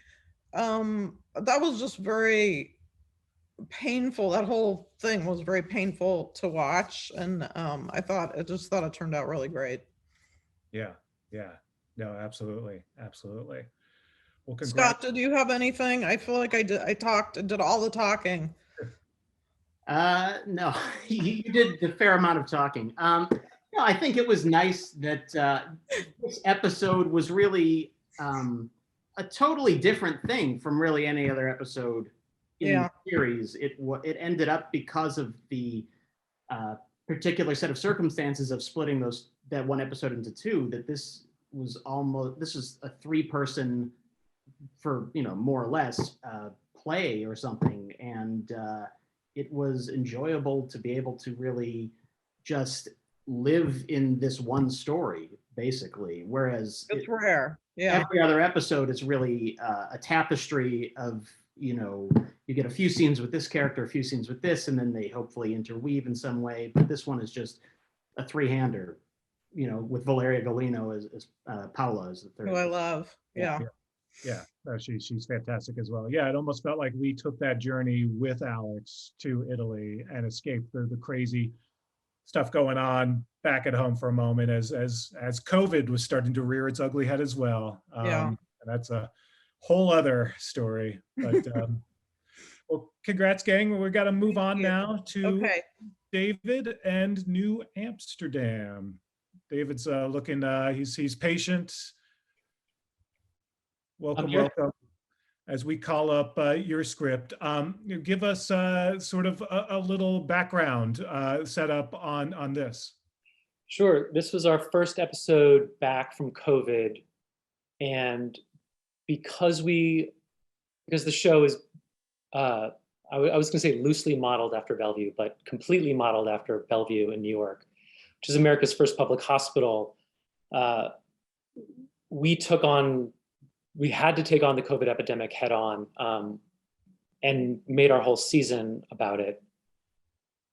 that was just very painful. That whole thing was very painful to watch. And I just thought it turned out really great. Yeah, yeah, no, absolutely, absolutely. Well, Scott, congrats. did you have anything? I feel like I did all the talking. No, you did a fair amount of talking. No, I think it was nice that this episode was really a totally different thing from really any other episode in the series. It ended up because of the particular set of circumstances of splitting that one episode into two, that this was a 3-person, for more or less, play or something, and it was enjoyable to be able to really just live in this one story, basically. Whereas It's rare. Yeah. every other episode is really a tapestry of, you get a few scenes with this character, a few scenes with this, and then they hopefully interweave in some way. But this one is just a 3-hander, with Valeria Golino as Paula as the third. Who I love. Yeah. Yeah, she's fantastic as well. Yeah, it almost felt like we took that journey with Alex to Italy and escaped the crazy stuff going on back at home for a moment as COVID was starting to rear its ugly head as well. And that's a whole other story. But well, congrats, gang. We got to move on now to David and New Amsterdam. David's looking. He's patient. Welcome. As we call up your script, give us sort of a little background setup on this. Sure. This was our first episode back from COVID, and because the show is, I was going to say loosely modeled after Bellevue, but completely modeled after Bellevue in New York, which is America's first public hospital. We had to take on the COVID epidemic head on, and made our whole season about it,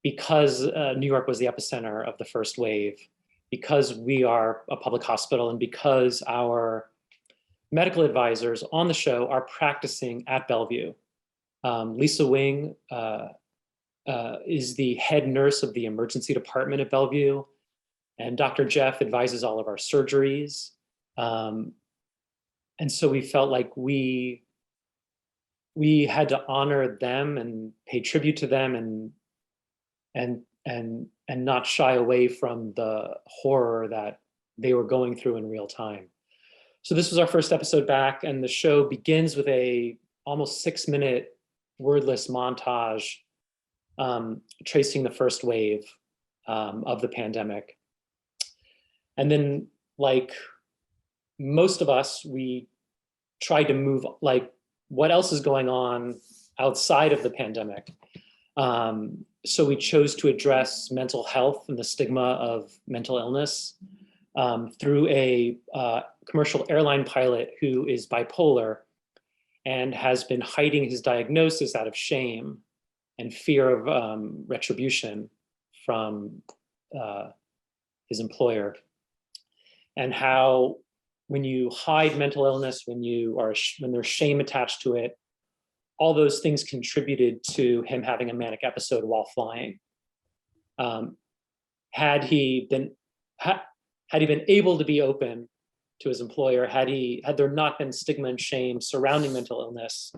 because New York was the epicenter of the first wave, because we are a public hospital, and because our medical advisors on the show are practicing at Bellevue. Lisa Wing is the head nurse of the emergency department at Bellevue, and Dr. Jeff advises all of our surgeries. And so we felt like we had to honor them and pay tribute to them and not shy away from the horror that they were going through in real time. So this was our first episode back, and the show begins with a almost 6-minute wordless montage tracing the first wave of the pandemic. And then, like most of us, we tried to move, like, what else is going on outside of the pandemic? So we chose to address mental health and the stigma of mental illness through a commercial airline pilot who is bipolar and has been hiding his diagnosis out of shame and fear of retribution from his employer. And how when you hide mental illness, when there's shame attached to it, all those things contributed to him having a manic episode while flying. Had he been able to be open to his employer, had there not been stigma and shame surrounding mental illness,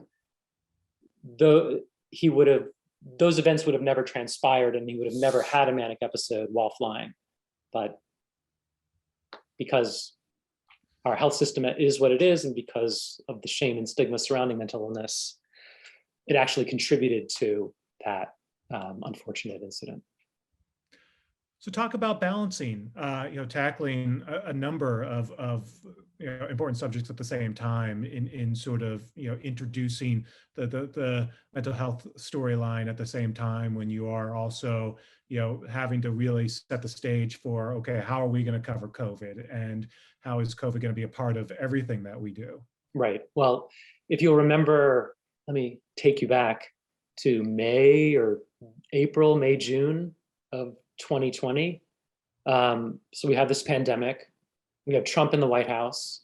those events would have never transpired, and he would have never had a manic episode while flying. But because our health system is what it is, and because of the shame and stigma surrounding mental illness, it actually contributed to that unfortunate incident. So talk about balancing, tackling a number of important subjects at the same time in sort of, introducing the mental health storyline at the same time, when you are also, having to really set the stage for, okay, how are we going to cover COVID, and how is COVID going to be a part of everything that we do? Right. Well, if you'll remember, let me take you back to May, June of 2020. So we have this pandemic. We have Trump in the White House.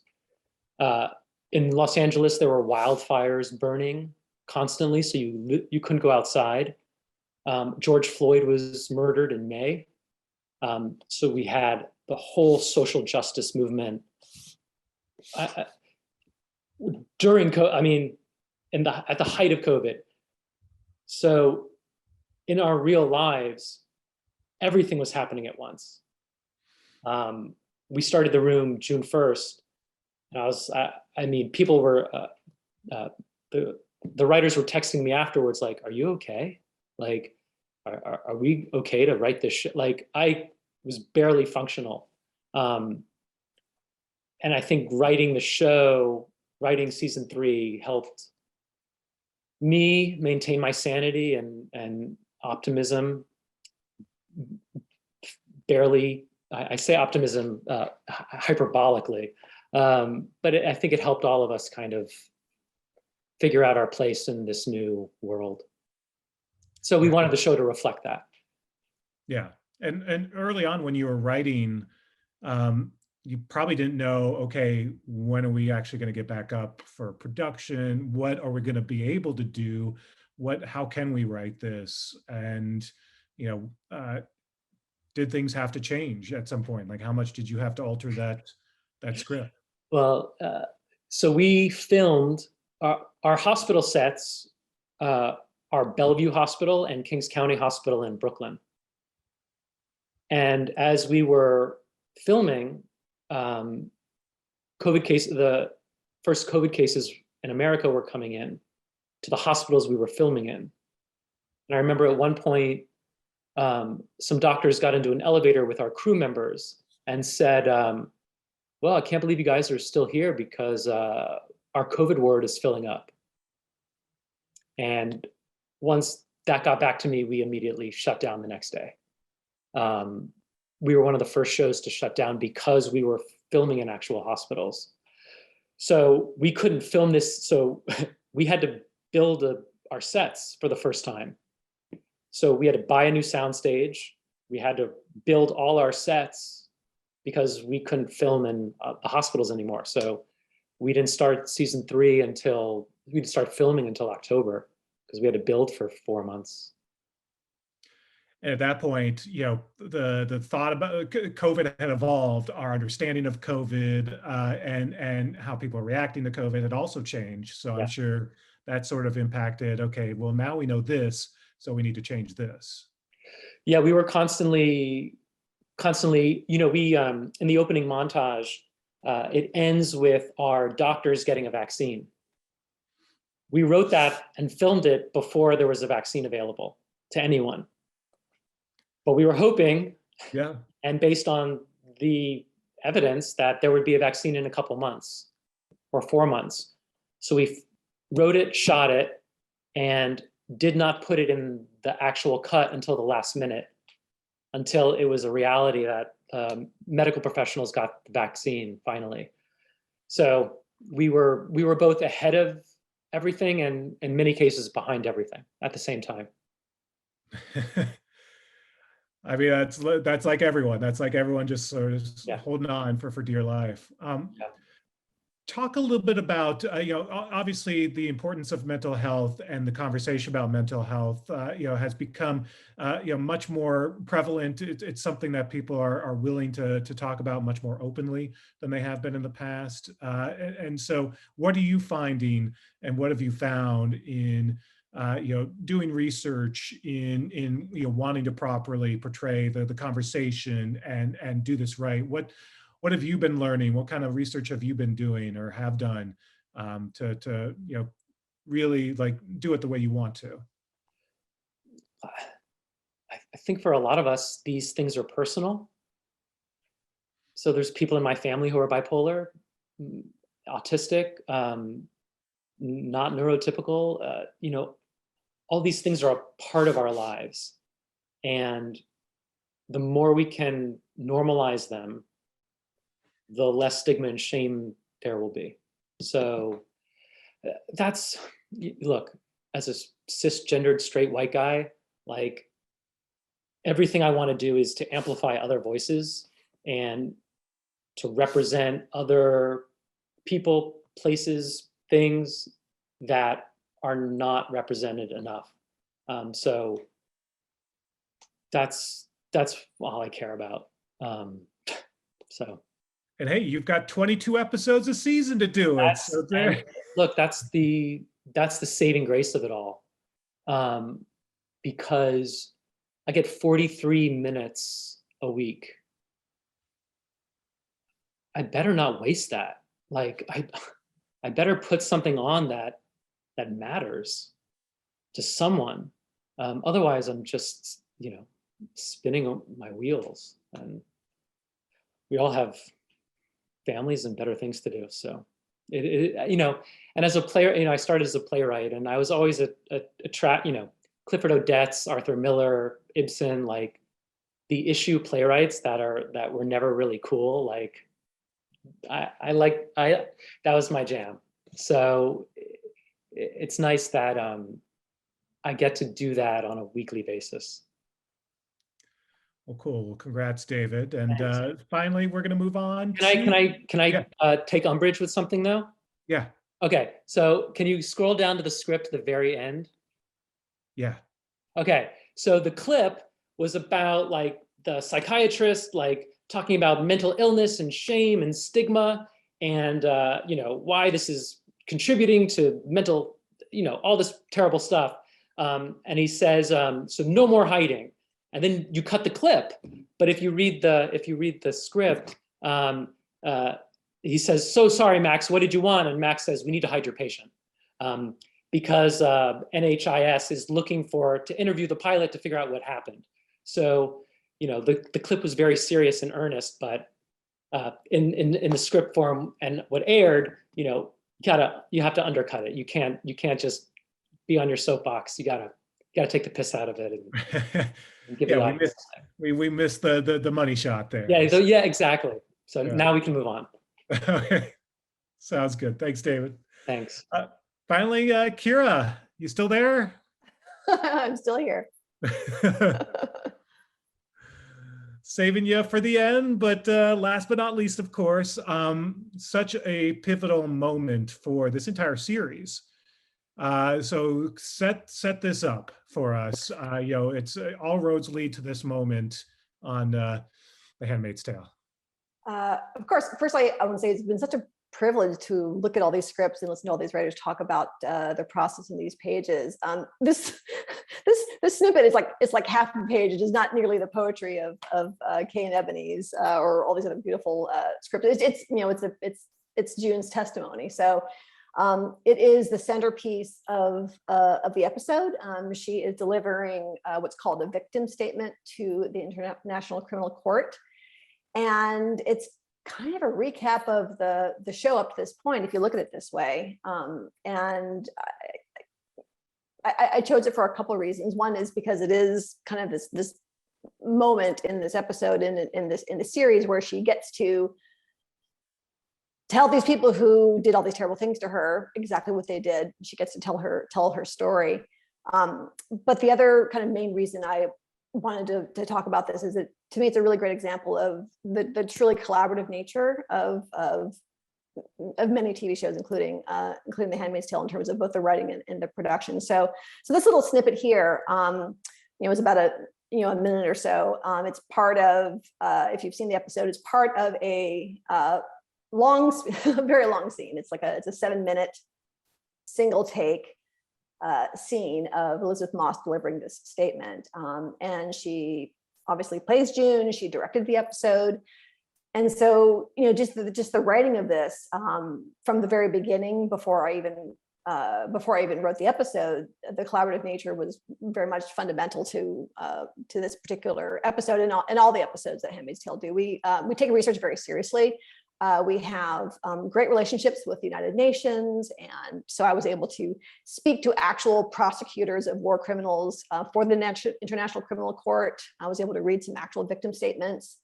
In Los Angeles, there were wildfires burning. constantly, so you couldn't go outside. George Floyd was murdered in May. So we had the whole social justice movement during at the height of COVID. So in our real lives, everything was happening at once. We started the room June 1st, and people were, the writers were texting me afterwards, like, "Are you okay? Like, are we okay to write this shit?" Like, I was barely functional. And I think writing season 3 helped me maintain my sanity and optimism. Barely, I say optimism hyperbolically, but I think it helped all of us kind of figure out our place in this new world. So we wanted the show to reflect that. Yeah, and early on when you were writing, you probably didn't know, okay, when are we actually going to get back up for production? What are we going to be able to do? How can we write this? And, did things have to change at some point? Like, how much did you have to alter that script? Well, so we filmed our hospital sets, are Bellevue Hospital and Kings County Hospital in Brooklyn. And as we were filming, the first COVID cases in America were coming in to the hospitals we were filming in. And I remember at one point, some doctors got into an elevator with our crew members and said, "Well, I can't believe you guys are still here because our COVID ward is filling up." And once that got back to me, we immediately shut down the next day. We were one of the first shows to shut down because we were filming in actual hospitals. So we couldn't film this. So we had to build our sets for the first time. So we had to buy a new soundstage. We had to build all our sets because we couldn't film in the hospitals anymore. So we didn't start season 3 we didn't start filming until October because we had to build for 4 months. And at that point, the thought about COVID had evolved. Our understanding of COVID and how people are reacting to COVID had also changed. So Yeah. I'm sure that sort of impacted, okay, well, now we know this, so we need to change this. Yeah, we were constantly, we, in the opening montage, it ends with our doctors getting a vaccine. We wrote that and filmed it before there was a vaccine available to anyone. But we were hoping, and based on the evidence, that there would be a vaccine in a couple months or 4 months. So we wrote it, shot it, and did not put it in the actual cut until the last minute, until it was a reality that medical professionals got the vaccine finally. So we were both ahead of everything and in many cases behind everything at the same time. I mean, that's like everyone. That's like everyone just sort of holding on for dear life. Talk a little bit about, obviously the importance of mental health and the conversation about mental health, has become, much more prevalent. It's something that people are willing to talk about much more openly than they have been in the past. And so what are you finding and what have you found in doing research in wanting to properly portray the conversation and do this right? What have you been learning? What kind of research have you been doing or have done to really do it the way you want to? I think for a lot of us, these things are personal. So there's people in my family who are bipolar, autistic, not neurotypical, all these things are a part of our lives. And the more we can normalize them, the less stigma and shame there will be. So look, as a cisgendered straight white guy, everything I want to do is to amplify other voices and to represent other people, places, things that are not represented enough. So that's all I care about. So. And hey, you've got 22 episodes a season to do it. So there. Look, that's the saving grace of it all, because I get 43 minutes a week. I better not waste that. Like I better put something on that matters to someone. Otherwise, I'm just spinning my wheels, and we all have families and better things to do. So and as a player, I started as a playwright, and I was always a Clifford Odets, Arthur Miller, Ibsen, like the issue playwrights that were never really cool. Like that was my jam. So it's nice that I get to do that on a weekly basis. Well, cool. Well, congrats, David. And finally, we're going to move on. Can I take umbrage with something though? Yeah. Okay. So can you scroll down to the script at the very end? Yeah. Okay. So the clip was about like the psychiatrist, like talking about mental illness and shame and stigma, and why this is contributing to mental, all this terrible stuff. And he says, so no more hiding. And then you cut the clip, but if you read the script, he says, "So sorry, Max, what did you want?" And Max says, "We need to hide your patient," because NHIS is looking to interview the pilot to figure out what happened. So the clip was very serious and earnest, but in the script form and what aired, you have to undercut it. You can't just be on your soapbox. You gotta take the piss out of it and give it we missed the money shot there. Yeah, exactly. So now we can move on. Okay, sounds good. Thanks, David. Thanks. Finally, Kira, you still there? I'm still here. Saving you for the end, but last but not least, of course, such a pivotal moment for this entire series. So set this up for us. It's all roads lead to this moment on The Handmaid's Tale. Of course, firstly, I want to say it's been such a privilege to look at all these scripts and listen to all these writers talk about the process in these pages. This snippet is like half the page. It is not nearly the poetry of Kay and Eboni's or all these other beautiful scripts. It's June's testimony. So it is the centerpiece of the episode. She is delivering what's called a victim statement to the International Criminal Court. And it's kind of a recap of the show up to this point, if you look at it this way. And I chose it for a couple of reasons. One is because it is kind of this moment in this episode in the series where she gets to tell these people who did all these terrible things to her exactly what they did. She gets to tell her story. But the other kind of main reason I wanted to talk about this is that to me it's a really great example of the truly collaborative nature of many TV shows, including The Handmaid's Tale, in terms of both the writing and the production. So this little snippet here, was about a minute or so. It's part of, if you've seen the episode, it's part of a very long scene. It's a 7-minute single take scene of Elizabeth Moss delivering this statement. And she obviously plays June. She directed the episode. And so, just the writing of this from the very beginning, before I even wrote the episode, the collaborative nature was very much fundamental to this particular episode and all the episodes that Handmaid's Tale do. We take research very seriously. We have great relationships with the United Nations. And so I was able to speak to actual prosecutors of war criminals for the International Criminal Court. I was able to read some actual victim statements.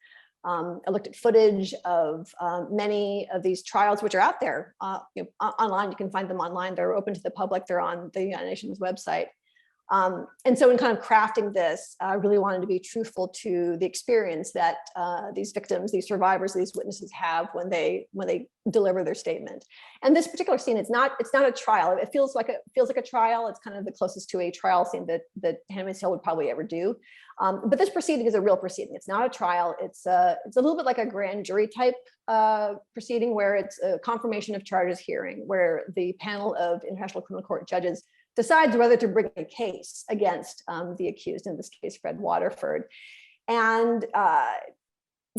I looked at footage of many of these trials, which are out there online. You can find them online. They're open to the public. They're on the United Nations website. And so in kind of crafting this, I really wanted to be truthful to the experience that these victims, these survivors, these witnesses have when they deliver their statement. And this particular scene, it's not a trial. It feels like a trial. It's kind of the closest to a trial scene that Handmaid's Tale would probably ever do. But this proceeding is a real proceeding. It's not a trial. It's a little bit like a grand jury type proceeding, where it's a confirmation of charges hearing, where the panel of International Criminal Court judges decides whether to bring a case against the accused, in this case, Fred Waterford. And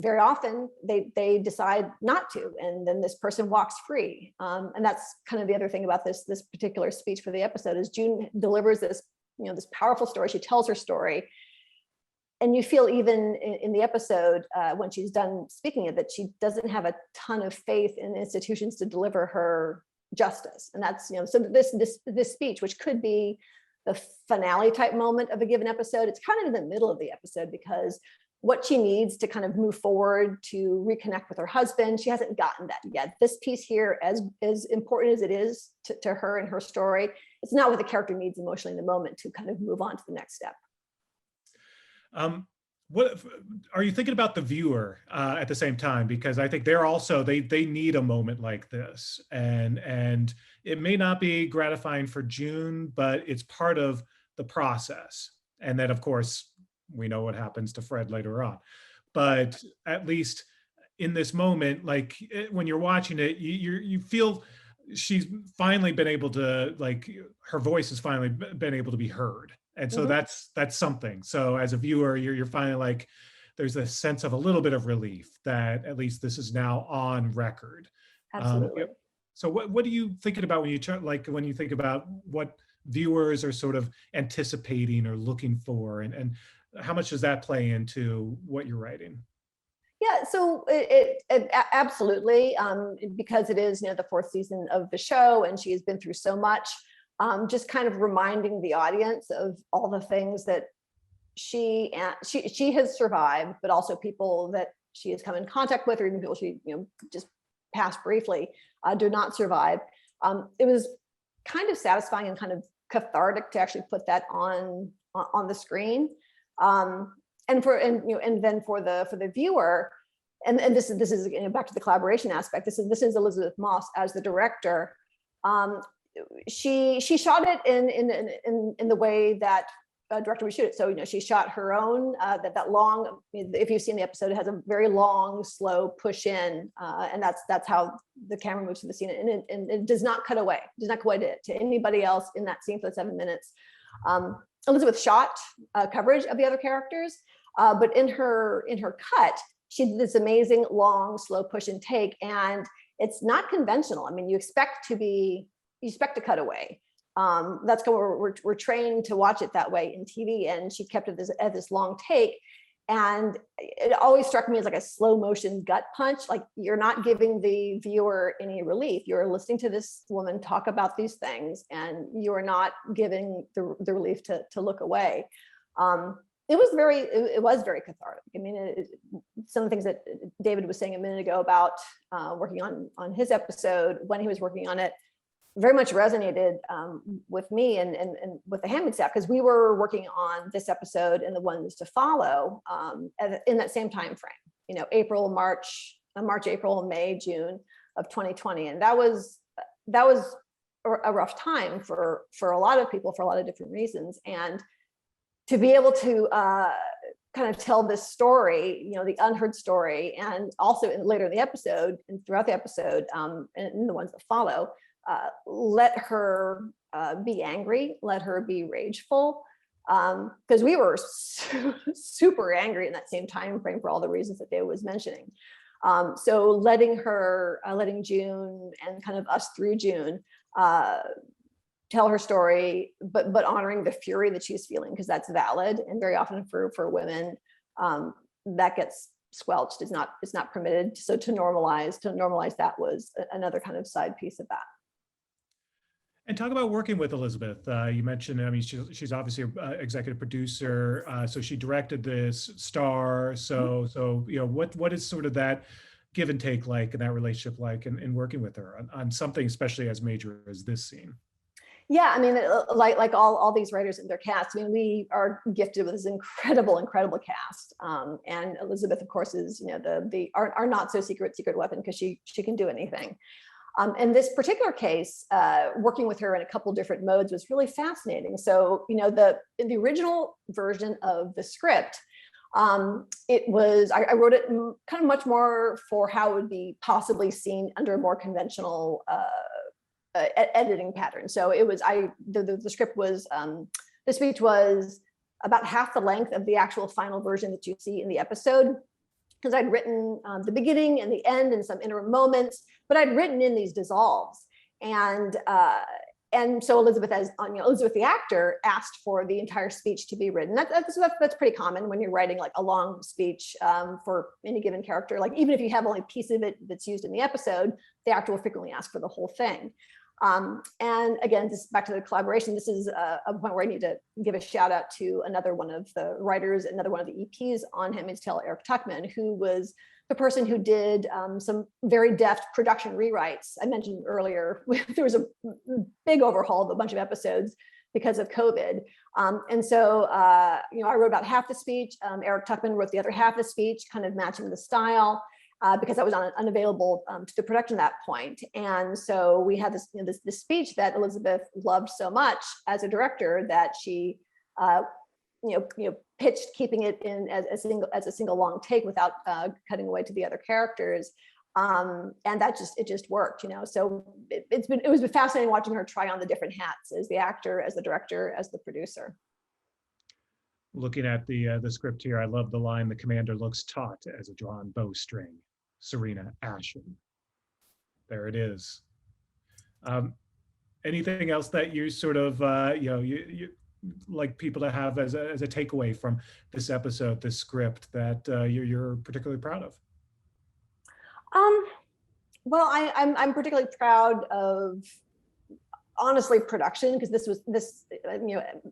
very often they decide not to, and then this person walks free. And that's kind of the other thing about this particular speech for the episode, is June delivers this, this powerful story. She tells her story. And you feel even in the episode, when she's done speaking it, that she doesn't have a ton of faith in institutions to deliver her justice. And that's, so this speech, which could be the finale type moment of a given episode, it's kind of in the middle of the episode, because what she needs to kind of move forward to reconnect with her husband, she hasn't gotten that yet. This piece here, as important as it is to her and her story, it's not what the character needs emotionally in the moment to kind of move on to the next step. What are you thinking about the viewer at the same time? Because I think they're also, they need a moment like this, and it may not be gratifying for June, but it's part of the process. And then of course, we know what happens to Fred later on, but at least in this moment, like when you're watching it, you feel she's finally been able to, like, her voice has finally been able to be heard. And so that's something. So as a viewer, you're finally like, there's a sense of a little bit of relief that at least this is now on record. Absolutely. So what are you thinking about when you think about what viewers are sort of anticipating or looking for, and how much does that play into what you're writing? Yeah, so it absolutely, because it is, the fourth season of the show, and she has been through so much. Just kind of reminding the audience of all the things that she has survived, but also people that she has come in contact with, or even people she just passed briefly, do not survive. It was kind of satisfying and kind of cathartic to actually put that on the screen, and then for the viewer, and this is back to the collaboration aspect. This is Elizabeth Moss as the director. She shot it in the way that a director would shoot it. So she shot her own that long. If you've seen the episode, it has a very long, slow push in, and that's how the camera moves to the scene, and it does not cut away. It does not cut away to anybody else in that scene for the 7 minutes. Elizabeth shot coverage of the other characters, but in her cut, she did this amazing long, slow push and take, and it's not conventional. I mean, you expect to cut away. That's how we're trained to watch it that way in TV, and she kept it at this long take. And it always struck me as like a slow motion gut punch. Like, you're not giving the viewer any relief. You're listening to this woman talk about these things, and you're not giving the relief to look away. It was very cathartic. I mean, some of the things that David was saying a minute ago about working on his episode when he was working on it very much resonated with me and with the Handmaid staff, because we were working on this episode and the ones to follow in that same time frame. April, March, April, May, June of 2020, and that was a rough time for a lot of people for a lot of different reasons. And to be able to kind of tell this story, the unheard story, and also later in the episode and throughout the episode, and in the ones that follow, let her be angry, let her be rageful, because we were super angry in that same time frame for all the reasons that David was mentioning. So letting June and kind of us through June tell her story, but honoring the fury that she's feeling, because that's valid, and very often for women that gets squelched. It's not permitted. So to normalize that was another kind of side piece of that. And talk about working with Elizabeth. You mentioned, I mean, she's obviously an executive producer, so she directed this, star. So what is sort of that give and take like, and that relationship like in working with her on something especially as major as this scene? Yeah, I mean, like all these writers and their cast, I mean, we are gifted with this incredible cast. And Elizabeth, of course, is, you know, our not so secret weapon, because she can do anything. In this particular case, working with her in a couple different modes was really fascinating. So, you know, in the original version of the script, it was, I wrote it kind of much more for how it would be possibly seen under a more conventional editing pattern. So it was, the script was, the speech was about half the length of the actual final version that you see in the episode, because I'd written the beginning and the end and some interim moments, but I'd written in these dissolves. And so Elizabeth, Elizabeth the actor, asked for the entire speech to be written. That's pretty common when you're writing like a long speech for any given character. Like even if you have only a piece of it that's used in the episode, the actor will frequently ask for the whole thing. And again, just back to the collaboration, this is a point where I need to give a shout out to another one of the writers, another one of the EPs on Handmaid's Tale, Eric Tuckman, who was the person who did some very deft production rewrites. I mentioned earlier, there was a big overhaul of a bunch of episodes because of COVID. And so, I wrote about half the speech. Eric Tuckman wrote the other half of the speech, kind of matching the style. Because I was unavailable to the production at that point. And so we had this, this speech that Elizabeth loved so much as a director that she, pitched keeping it in as a single long take without cutting away to the other characters. And it just worked, So it was fascinating watching her try on the different hats as the actor, as the director, as the producer. Looking at the script here, I love the line, "The commander looks taut as a drawn bowstring. Serena ashen." There it is. Anything else that you sort of, you like people to have as a takeaway from this episode, this script that you're particularly proud of? Well, I'm particularly proud of, honestly, production, because this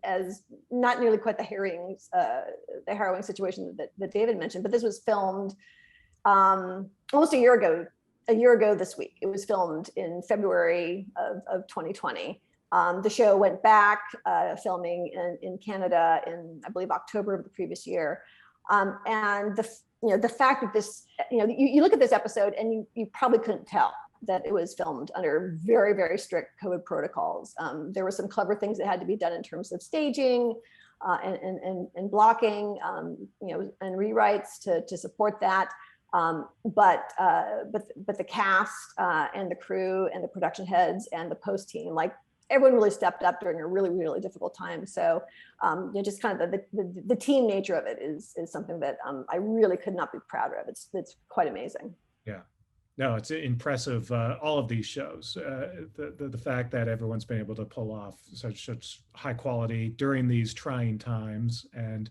as not nearly quite the harrowing situation that David mentioned, but this was filmed almost a year ago this week. It was filmed in February of 2020. The show went back filming in Canada in, I believe, October of the previous year. And the fact that this, you look at this episode and you probably couldn't tell that it was filmed under very, very strict COVID protocols. There were some clever things that had to be done in terms of staging and blocking, and rewrites to support that. But the cast and the crew and the production heads and the post team, like everyone really stepped up during a really, really difficult time. So just kind of the team nature of it is something that I really could not be prouder of. It's quite amazing. Yeah. No, it's impressive. All of these shows, the fact that everyone's been able to pull off such high quality during these trying times. And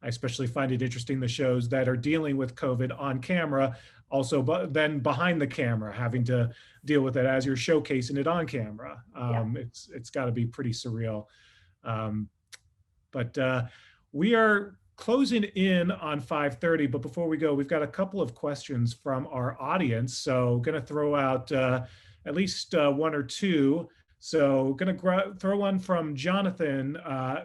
I especially find it interesting, the shows that are dealing with COVID on camera, also, but then behind the camera, having to deal with it as you're showcasing it on camera. It's got to be pretty surreal. But we are closing in on 5:30, but before we go, we've got a couple of questions from our audience. So going to throw out at least one or two. So going to throw one from Jonathan,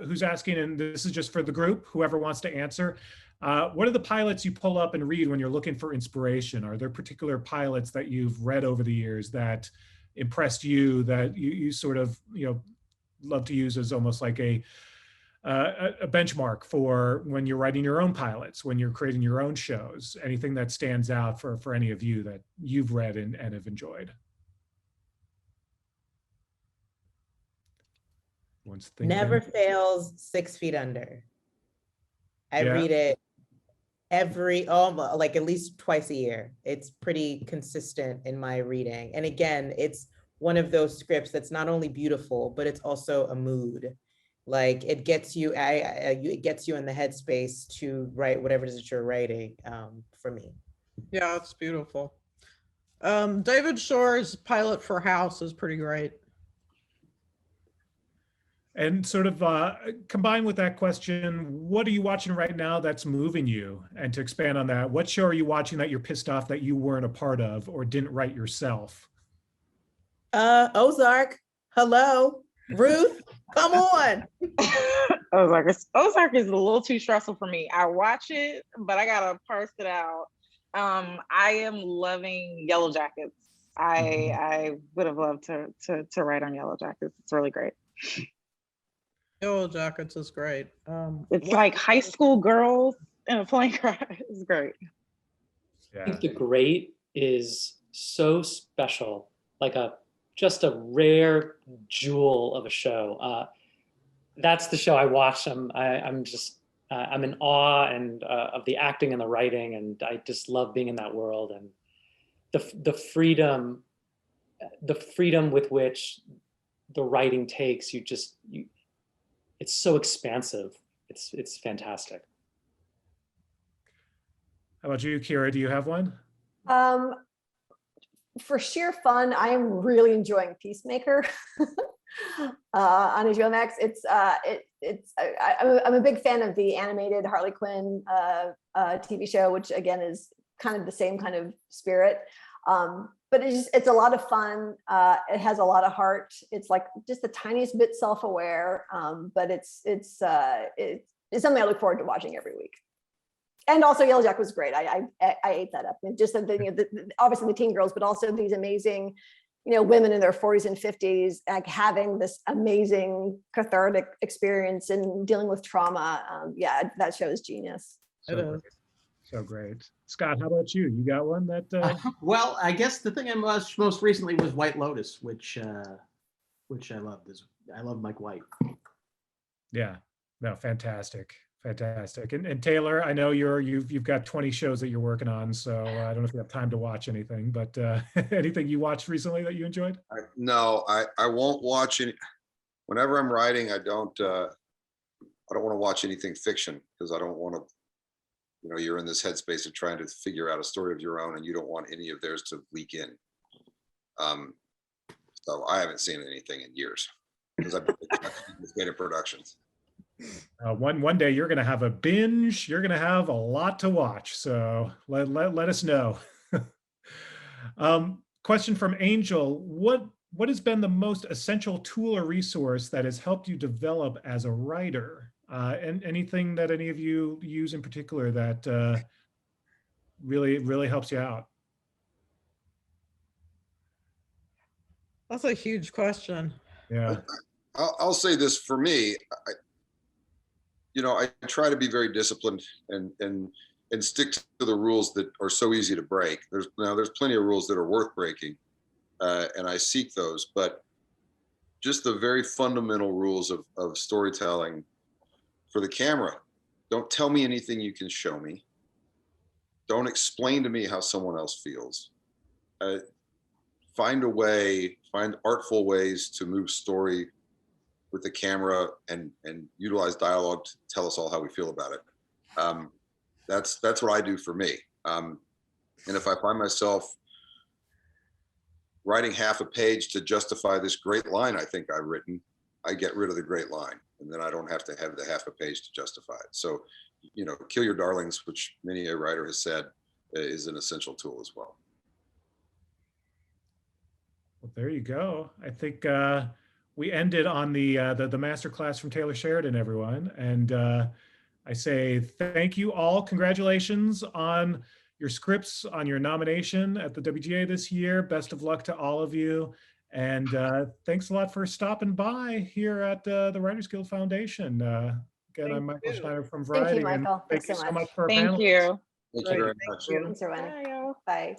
who's asking, and this is just for the group, whoever wants to answer. What are the pilots you pull up and read when you're looking for inspiration? Are there particular pilots that you've read over the years that impressed you, that you sort of, love to use as almost like a benchmark for when you're writing your own pilots, when you're creating your own shows? Anything that stands out for any of you that you've read and have enjoyed? Never fails 6 Feet Under. I read it like at least twice a year. It's pretty consistent in my reading. And again, it's one of those scripts that's not only beautiful, but it's also a mood. Like it gets you, it gets you in the headspace to write whatever it is that you're writing, for me. Yeah, it's beautiful. David Shore's pilot for House is pretty great. And sort of combined with that question, what are you watching right now that's moving you? And to expand on that, what show are you watching that you're pissed off that you weren't a part of or didn't write yourself? Ozark. Hello. Ruth, come on. Ozark is a little too stressful for me. I watch it, but I gotta parse it out. I am loving Yellow Jackets. I would have loved to write on Yellow Jackets. It's really great. Yellow Jackets is great. It's like high school girls in a plane crash. It's great. I think The Great is so special, like just a rare jewel of a show. That's the show I watch. I'm in awe and of the acting and the writing, and I just love being in that world and the freedom with which the writing takes. It's so expansive. It's fantastic. How about you, Kira? Do you have one? For sheer fun, I am really enjoying Peacemaker on HBO Max. I'm a big fan of the animated Harley Quinn TV show, which again is kind of the same kind of spirit. But it's a lot of fun. It has a lot of heart. It's like just the tiniest bit self-aware, but it's something I look forward to watching every week. And also Yellow Jack was great. I ate that up. And just something, obviously the teen girls, but also these amazing, women in their 40s and 50s, like having this amazing cathartic experience and dealing with trauma. Yeah, that show is genius. So great. Scott, how about you? You got one that? Well, I guess the thing I watched most recently was White Lotus, which I loved. I love Mike White. Yeah, no, fantastic. And Taylor, I know you've got 20 shows that you're working on, so I don't know if you have time to watch anything, but anything you watched recently that you enjoyed? No, I won't watch any. Whenever I'm writing, I don't want to watch anything fiction because I don't want to. You're in this headspace of trying to figure out a story of your own, and you don't want any of theirs to leak in. So I haven't seen anything in years because I've been with productions. One day you're going to have a binge. You're going to have a lot to watch. So let us know. Question from Angel: What has been the most essential tool or resource that has helped you develop as a writer? And anything that any of you use in particular that really helps you out? That's a huge question. Yeah. I'll say this for me. I try to be very disciplined and stick to the rules that are so easy to break. There's plenty of rules that are worth breaking, and I seek those. But just the very fundamental rules of storytelling for the camera: don't tell me anything you can show me. Don't explain to me how someone else feels. Find artful ways to move story with the camera and utilize dialogue to tell us all how we feel about it. That's what I do for me. And if I find myself writing half a page to justify this great line I think I've written, I get rid of the great line, and then I don't have to have the half a page to justify it. So, kill your darlings, which many a writer has said is an essential tool as well. Well, there you go. I think we ended on the masterclass from Taylor Sheridan, everyone. And I say thank you all. Congratulations on your scripts, on your nomination at the WGA this year. Best of luck to all of you. And thanks a lot for stopping by here at the Writers Guild Foundation. Again, I'm Michael Schneider from Variety. Thank you, Michael. Thank you so much for our Thank panelists. you. Thank you very much. Thanks for running. Bye.